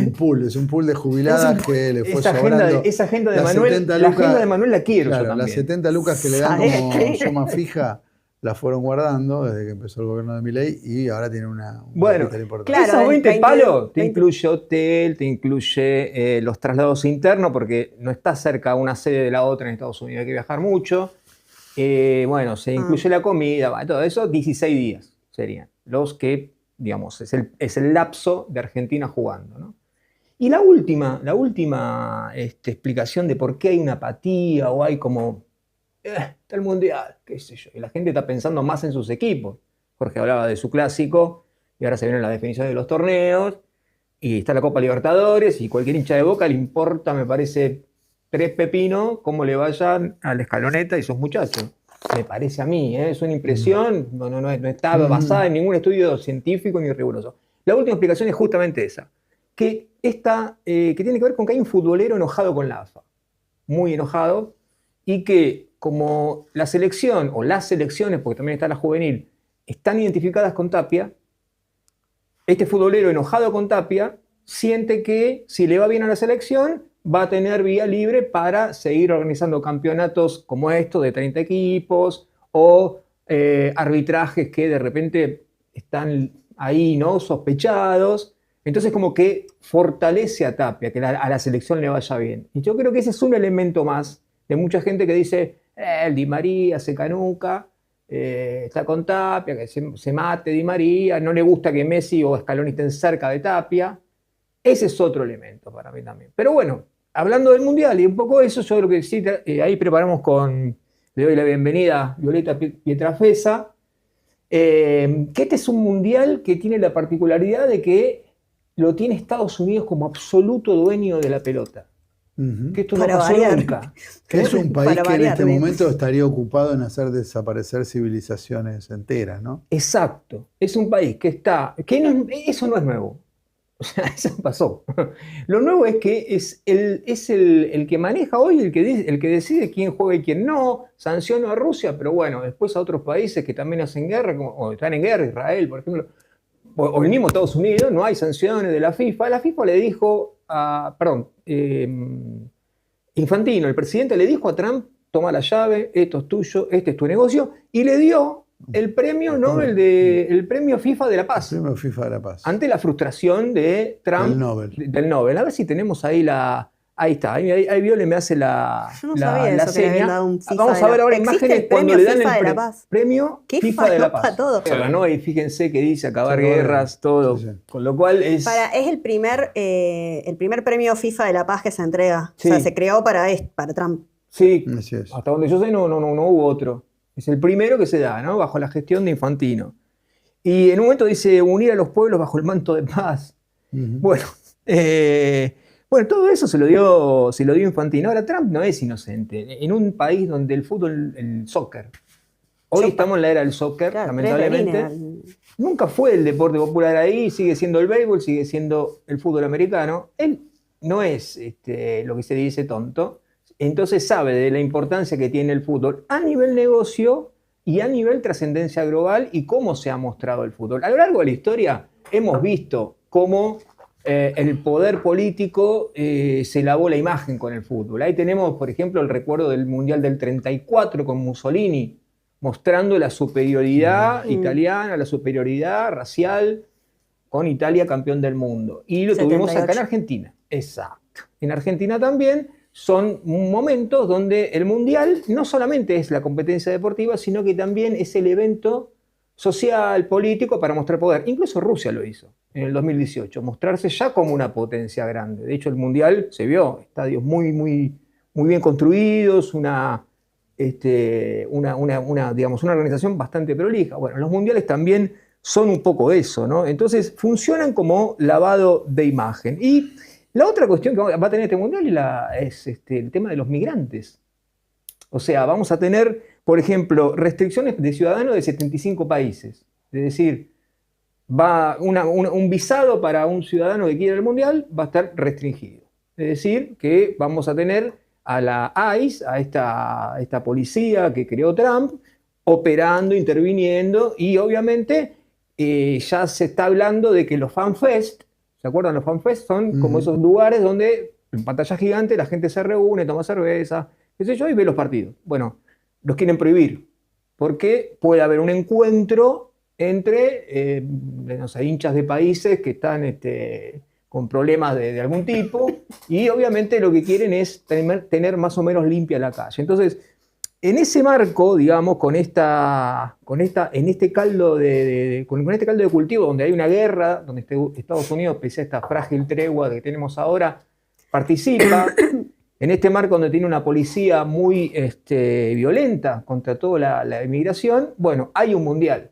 un pool de jubiladas que le fue Esa agenda, sobrando. esa agenda de Las Manuel, 70 la lucas- agenda de Manuel la quiero yo Claro, las también. 70 lucas que le dan ¿Sabes como qué? suma fija las fueron guardando desde que empezó el gobierno de Milei y ahora tienen un Bueno, capital importante. Claro, esos 20 20, palos te 20. incluye hotel, te incluye los traslados internos, porque no está cerca una sede de la otra en Estados Unidos, hay que viajar mucho. Bueno, se incluye la comida, todo eso, 16 días serían los que, digamos, es el lapso de Argentina jugando, ¿no? Y la última explicación de por qué hay una apatía o hay como, está el Mundial, qué sé yo, y la gente está pensando más en sus equipos. Jorge hablaba de su clásico, y ahora se vienen las definiciones de los torneos, y está la Copa Libertadores, y cualquier hincha de Boca le importa, me parece, 3 pepinos cómo le vayan a la Escaloneta y esos muchachos. Me parece a mí, es una impresión, no está basada en ningún estudio científico ni riguroso. La última explicación es justamente esa, que tiene que ver con que hay un futbolero enojado con la AFA, muy enojado, y que como la selección, o las selecciones, porque también está la juvenil, están identificadas con Tapia, este futbolero enojado con Tapia siente que si le va bien a la selección va a tener vía libre para seguir organizando campeonatos como estos de 30 equipos o arbitrajes que de repente están ahí, ¿no?, sospechados. Entonces como que fortalece a Tapia, que a la selección le vaya bien. Y yo creo que ese es un elemento más de mucha gente que dice, el Di María se canuca, está con Tapia, que se mate Di María, no le gusta que Messi o Scaloni estén cerca de Tapia. Ese es otro elemento para mí también. Pero bueno, hablando del Mundial y un poco eso, yo creo que sí, ahí preparamos le doy la bienvenida a Violeta Pietrafesa, que este es un Mundial que tiene la particularidad de que lo tiene Estados Unidos como absoluto dueño de la pelota. Que esto no Para pasó variar. nunca. Que es un país Para que en variar, este digo. momento estaría ocupado en hacer desaparecer civilizaciones enteras, ¿no? Exacto. Es un país que está... eso no es nuevo. O sea, eso pasó. Lo nuevo es que es el que maneja hoy, el que decide quién juega y quién no. Sanciona a Rusia, pero bueno, después a otros países que también hacen guerra, o están en guerra, Israel, por ejemplo, o el mismo Estados Unidos, no hay sanciones de la FIFA. La FIFA le dijo Infantino, el presidente, le dijo a Trump, toma la llave, esto es tuyo, este es tu negocio, y le dio el premio Nobel el premio FIFA de la Paz. Premio FIFA de la Paz. Ante la frustración de Trump. Del Nobel. A ver si tenemos ahí ahí está. Ahí Viole me hace la Yo no sabía eso, que le habían seña. dado un FIFA Vamos a ver ahora ¿Existe imágenes el cuando premio le dan FIFA de la el Paz? premio Qué FIFA de la falopa Paz. todo. Se ganó y fíjense que dice acabar Se acabó guerras, todo. Sí, sí. Con lo cual es... Es el primer premio FIFA de la Paz que se entrega. Sí. O sea, se creó para Trump. Sí, Así es. hasta donde yo sé no hubo otro. Es el primero que se da, ¿no? Bajo la gestión de Infantino. Y en un momento dice unir a los pueblos bajo el manto de paz. Bueno, todo eso se lo dio Infantino. Ahora, Trump no es inocente. En un país donde el fútbol, el soccer, hoy estamos en la era del soccer, Claro, lamentablemente. 3 de línea. Nunca fue el deporte popular ahí, sigue siendo el béisbol, sigue siendo el fútbol americano. Él no es lo que se dice tonto, entonces sabe de la importancia que tiene el fútbol a nivel negocio y a nivel trascendencia global y cómo se ha mostrado el fútbol. A lo largo de la historia hemos visto cómo el poder político se lavó la imagen con el fútbol. Ahí tenemos, por ejemplo, el recuerdo del Mundial del 34 con Mussolini, mostrando la superioridad italiana, la superioridad racial con Italia campeón del mundo. Y lo tuvimos acá en 78. Argentina. Exacto. En Argentina también son momentos donde el Mundial no solamente es la competencia deportiva, sino que también es el evento social, político para mostrar poder. Incluso Rusia lo hizo en el 2018, mostrarse ya como una potencia grande. De hecho, el Mundial se vio, estadios muy, muy, muy bien construidos, una organización bastante prolija. Bueno, los mundiales también son un poco eso, ¿no? Entonces funcionan como lavado de imagen. Y la otra cuestión que va a tener este mundial es el tema de los migrantes. O sea, vamos a tener, por ejemplo, restricciones de ciudadanos de 75 países. Es decir, un visado para un ciudadano que quiera el mundial va a estar restringido. Es decir, que vamos a tener a la ICE, a esta policía que creó Trump, operando, interviniendo y obviamente ya se está hablando de que los FanFest, ¿se acuerdan? Los FanFest son como esos lugares donde en pantalla gigante la gente se reúne, toma cerveza, qué sé yo, y ve los partidos. Bueno, los quieren prohibir, porque puede haber un encuentro entre no sé, hinchas de países que están con problemas de algún tipo, y obviamente lo que quieren es tener más o menos limpia la calle. Entonces, en ese marco, digamos, en este caldo de cultivo, donde hay una guerra, donde Estados Unidos, pese a esta frágil tregua que tenemos ahora, participa, en este marco donde tiene una policía muy violenta contra toda la inmigración, bueno, hay un mundial.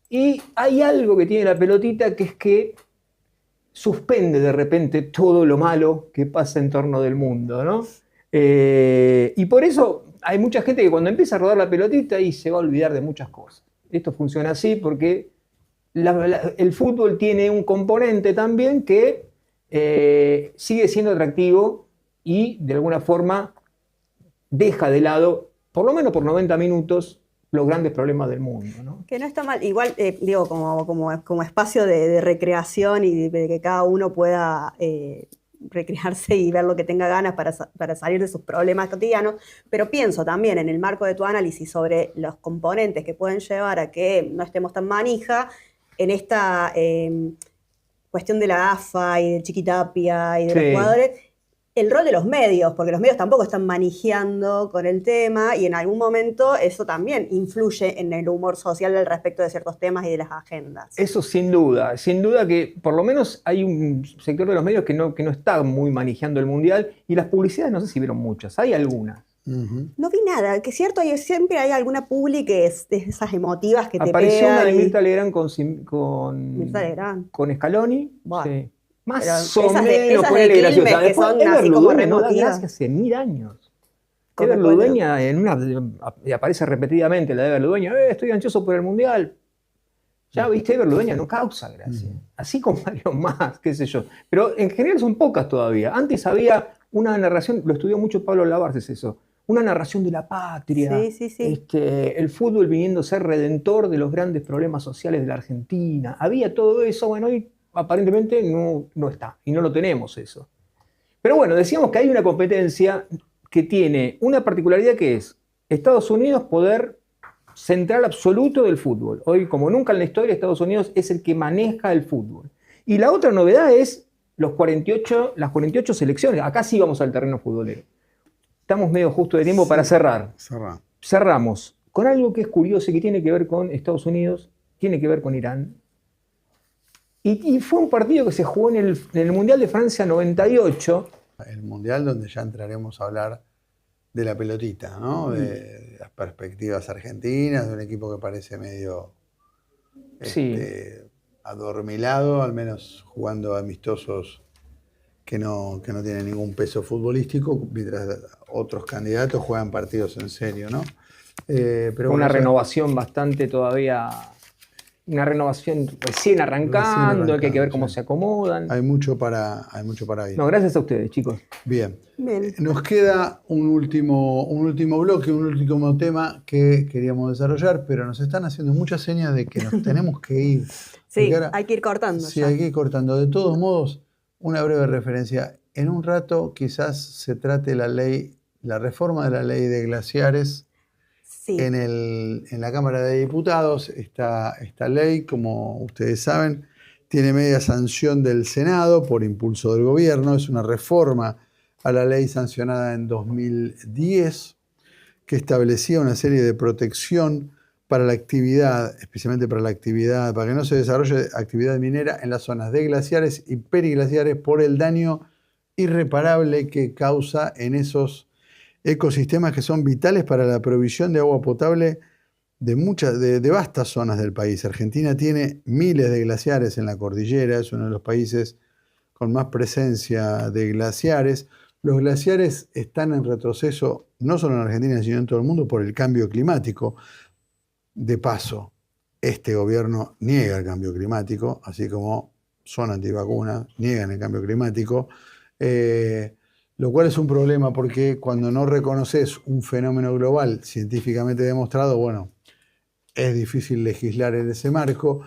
Y hay algo que tiene la pelotita, que es que suspende de repente todo lo malo que pasa en torno del mundo, ¿no? Y por eso hay mucha gente que cuando empieza a rodar la pelotita y se va a olvidar de muchas cosas. Esto funciona así porque el fútbol tiene un componente también que sigue siendo atractivo y de alguna forma deja de lado, por lo menos por 90 minutos, los grandes problemas del mundo, ¿no? Que no está mal, igual digo, como espacio de recreación y de que cada uno pueda recrearse y ver lo que tenga ganas para salir de sus problemas cotidianos, pero pienso también en el marco de tu análisis sobre los componentes que pueden llevar a que no estemos tan manija en esta cuestión de la AFA y del Chiquitapia y de los jugadores, el rol de los medios, porque los medios tampoco están manijeando con el tema y en algún momento eso también influye en el humor social al respecto de ciertos temas y de las agendas. Eso sin duda que por lo menos hay un sector de los medios que no está muy manejando el Mundial, y las publicidades no sé si vieron muchas, hay algunas. No vi nada, que es cierto, siempre hay alguna publi que es de esas emotivas que Apareció te pegan. Una de Mirta Legrand Mirta Legrand. con Scaloni. Bueno. Sí. Más Pero o esas menos, de ponele graciosa. que Después son Ever así como Ludueña no da remotivas. gracia hace 1000 años. Con Ever recuerdo. Ludueña aparece repetidamente la de Ever Ludueña, estoy ansioso por el Mundial. Ya viste, Ever Ludueña no causa gracia. Así como varios más, qué sé yo. Pero en general son pocas todavía. Antes había una narración, lo estudió mucho Pablo Labarces eso, una narración de la patria. Sí. El fútbol viniendo a ser redentor de los grandes problemas sociales de la Argentina. Había todo eso, bueno, hoy aparentemente no está, y no lo tenemos eso. Pero bueno, decíamos que hay una competencia que tiene una particularidad, que es Estados Unidos poder central absoluto del fútbol. Hoy, como nunca en la historia, Estados Unidos es el que maneja el fútbol. Y la otra novedad es las 48 selecciones. Acá sí vamos al terreno futbolero. Estamos medio justo de tiempo para cerrar. Cerramos con algo que es curioso y que tiene que ver con Estados Unidos, tiene que ver con Irán. Y fue un partido que se jugó en el Mundial de Francia 98. El Mundial donde ya entraremos a hablar de la pelotita, ¿no? De las perspectivas argentinas, de un equipo que parece medio adormilado, al menos jugando amistosos que no tienen ningún peso futbolístico, mientras otros candidatos juegan partidos en serio, ¿no? Pero una renovación bastante todavía... Una renovación recién arrancando, que hay que ver cómo se acomodan. Hay mucho para ir. No, gracias a ustedes, chicos. Bien. Nos queda un último bloque, un último tema que queríamos desarrollar, pero nos están haciendo muchas señas de que nos tenemos que ir. Sí, hay que ir cortando. Sí, hay que ir cortando. De todos modos, una breve referencia. En un rato quizás se trate la reforma de la ley de glaciares. Sí. En la Cámara de Diputados esta ley, como ustedes saben, tiene media sanción del Senado por impulso del gobierno. Es una reforma a la ley sancionada en 2010 que establecía una serie de protección para la actividad, especialmente para que no se desarrolle actividad minera en las zonas de glaciares y periglaciares por el daño irreparable que causa en esos ecosistemas que son vitales para la provisión de agua potable de vastas zonas del país. Argentina tiene miles de glaciares en la cordillera, es uno de los países con más presencia de glaciares. Los glaciares están en retroceso, no solo en Argentina, sino en todo el mundo, por el cambio climático. De paso, este gobierno niega el cambio climático, así como son antivacunas, niegan el cambio climático. Lo cual es un problema porque cuando no reconoces un fenómeno global científicamente demostrado, bueno, es difícil legislar en ese marco.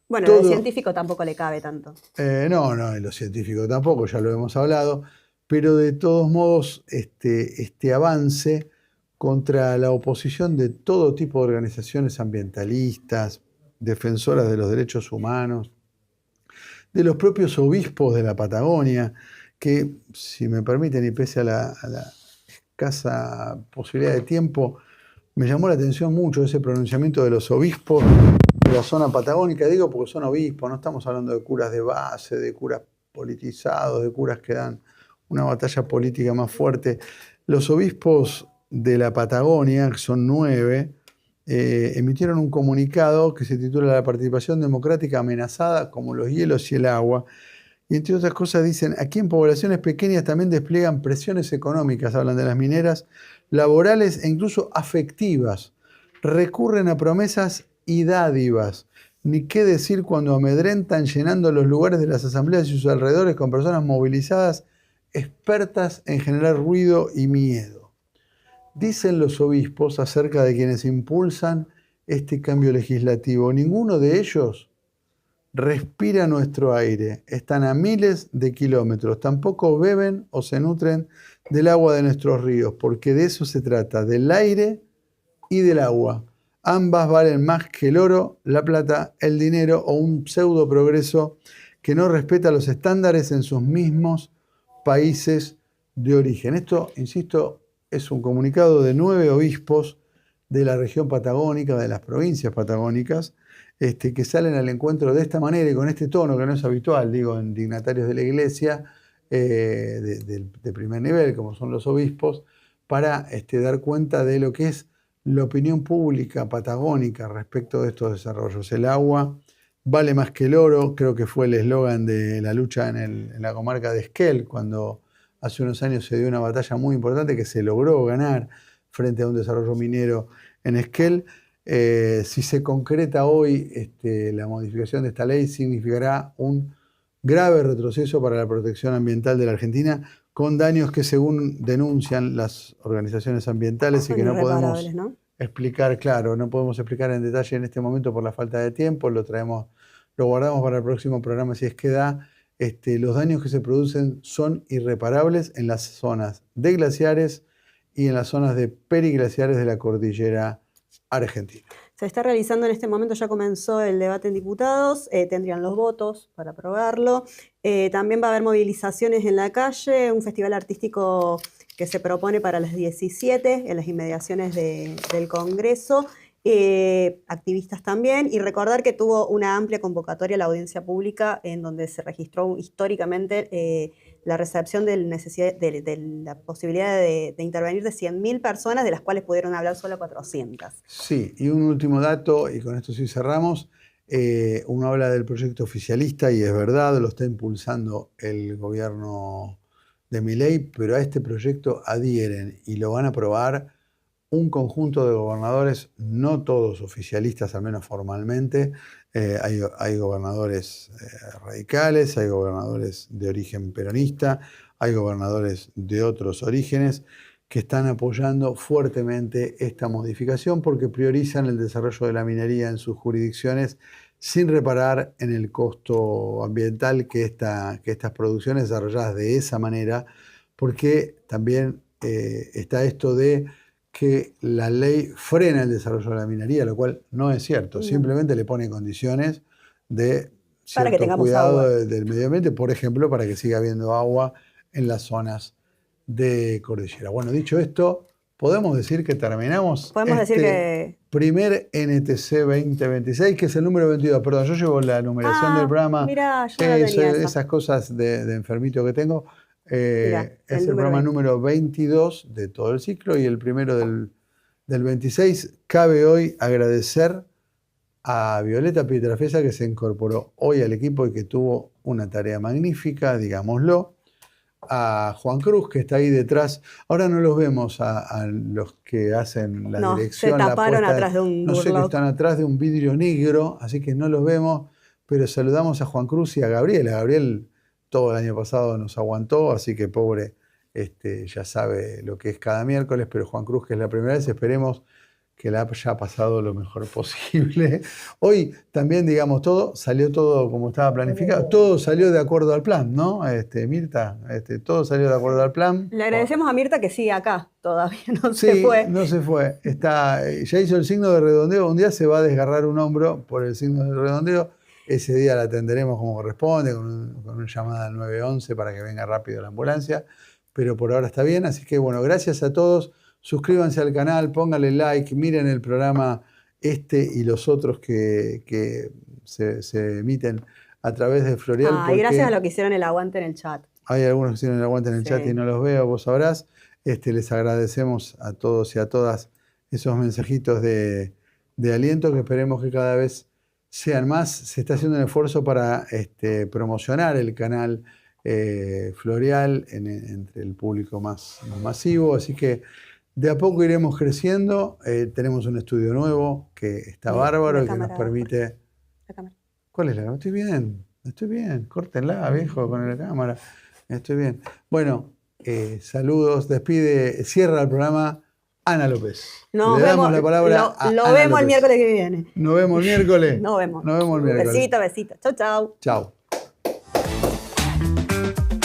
Bueno, todo, el científico tampoco le cabe tanto. no, y lo científico tampoco, ya lo hemos hablado, pero de todos modos este avance contra la oposición de todo tipo de organizaciones ambientalistas, defensoras de los derechos humanos, de los propios obispos de la Patagonia, que, si me permiten, y pese a la escasa posibilidad de tiempo, me llamó la atención mucho ese pronunciamiento de los obispos de la zona patagónica. Digo porque son obispos, no estamos hablando de curas de base, de curas politizados, de curas que dan una batalla política más fuerte. Los obispos de la Patagonia, que son 9, emitieron un comunicado que se titula La participación democrática amenazada como los hielos y el agua. Y entre otras cosas dicen, aquí en poblaciones pequeñas también despliegan presiones económicas, hablan de las mineras, laborales e incluso afectivas. Recurren a promesas y dádivas. Ni qué decir cuando amedrentan llenando los lugares de las asambleas y sus alrededores con personas movilizadas, expertas en generar ruido y miedo. Dicen los obispos acerca de quienes impulsan este cambio legislativo. Ninguno de ellos respira nuestro aire, están a miles de kilómetros, tampoco beben o se nutren del agua de nuestros ríos, porque de eso se trata, del aire y del agua. Ambas valen más que el oro, la plata, el dinero o un pseudo progreso que no respeta los estándares en sus mismos países de origen. Esto, insisto, es un comunicado de 9 obispos de la región patagónica, de las provincias patagónicas, que salen al encuentro de esta manera y con este tono que no es habitual, digo, en dignatarios de la Iglesia de primer nivel, como son los obispos, para dar cuenta de lo que es la opinión pública patagónica respecto de estos desarrollos. El agua vale más que el oro, creo que fue el eslogan de la lucha en la comarca de Esquel, cuando hace unos años se dio una batalla muy importante que se logró ganar frente a un desarrollo minero en Esquel. Si se concreta hoy la modificación de esta ley, significará un grave retroceso para la protección ambiental de la Argentina, con daños que, según denuncian las organizaciones ambientales, y Son que no podemos irreparables, ¿no? explicar, claro, no podemos explicar en detalle en este momento por la falta de tiempo, lo guardamos para el próximo programa si es que da. Los daños que se producen son irreparables en las zonas de glaciares y en las zonas de periglaciares de la cordillera argentina. Se está realizando en este momento, ya comenzó el debate en diputados, tendrían los votos para aprobarlo. También va a haber movilizaciones en la calle, un festival artístico que se propone para las 17 en las inmediaciones del Congreso. Activistas también, y recordar que tuvo una amplia convocatoria a la audiencia pública en donde se registró históricamente la recepción de la posibilidad de intervenir de 100.000 personas, de las cuales pudieron hablar solo 400. Sí, y un último dato, y con esto sí cerramos. Uno habla del proyecto oficialista, y es verdad, lo está impulsando el gobierno de Milei, pero a este proyecto adhieren y lo van a aprobar un conjunto de gobernadores, no todos oficialistas, al menos formalmente. Hay gobernadores radicales, hay gobernadores de origen peronista, hay gobernadores de otros orígenes que están apoyando fuertemente esta modificación porque priorizan el desarrollo de la minería en sus jurisdicciones sin reparar en el costo ambiental que estas producciones desarrolladas de esa manera, porque también está esto de que la ley frena el desarrollo de la minería, lo cual no es cierto. Simplemente le pone condiciones de cierto cuidado del medio ambiente, por ejemplo, para que siga habiendo agua en las zonas de cordillera. Bueno, dicho esto, podemos decir que terminamos primer NTC 2026, que es el número 22. Perdón, yo llevo la numeración del programa. Mirá, yo no tenía esas cosas de enfermito que tengo. Es el programa número 22 de todo el ciclo y el primero del 26. Cabe hoy agradecer a Violeta Pietrafesa, que se incorporó hoy al equipo y que tuvo una tarea magnífica, digámoslo. A Juan Cruz, que está ahí detrás. Ahora no los vemos a los que hacen la dirección. Se taparon atrás de un no sé, que están atrás de un vidrio negro, así que no los vemos, pero saludamos a Juan Cruz y a Gabriel. A Gabriel todo el año pasado nos aguantó, así que pobre, ya sabe lo que es cada miércoles, pero Juan Cruz, que es la primera vez, esperemos que la haya pasado lo mejor posible. Hoy también, digamos, salió todo como estaba planificado, todo salió de acuerdo al plan, ¿no? Mirta, todo salió de acuerdo al plan. Le agradecemos a Mirta que sigue acá, todavía no Sí, se fue. no se fue. Ya hizo el signo de redondeo, un día se va a desgarrar un hombro por el signo de redondeo, ese día la atenderemos como corresponde, con una llamada al 911 para que venga rápido la ambulancia, pero por ahora está bien, así que bueno, gracias a todos. Suscríbanse al canal, pónganle like, miren el programa y los otros que se emiten a través de Florial. Y gracias a lo que hicieron el aguante en el chat. Hay algunos que hicieron el aguante en el chat y no los veo, vos sabrás. Les agradecemos a todos y a todas esos mensajitos de aliento que esperemos que cada vez sean más. Se está haciendo un esfuerzo para promocionar el canal Florial entre el público más masivo, así que de a poco iremos creciendo. Tenemos un estudio nuevo que está bárbaro y que nos permite... La cámara. ¿Cuál es la cámara? Estoy bien. Córtenla, viejo, con la cámara. Estoy bien. Bueno, saludos. Cierra el programa Ana López. Le damos la palabra a Lo Ana vemos López. el miércoles que viene. Nos vemos el miércoles. Nos vemos. Nos vemos el miércoles. Besito. Chau, chau. Chao.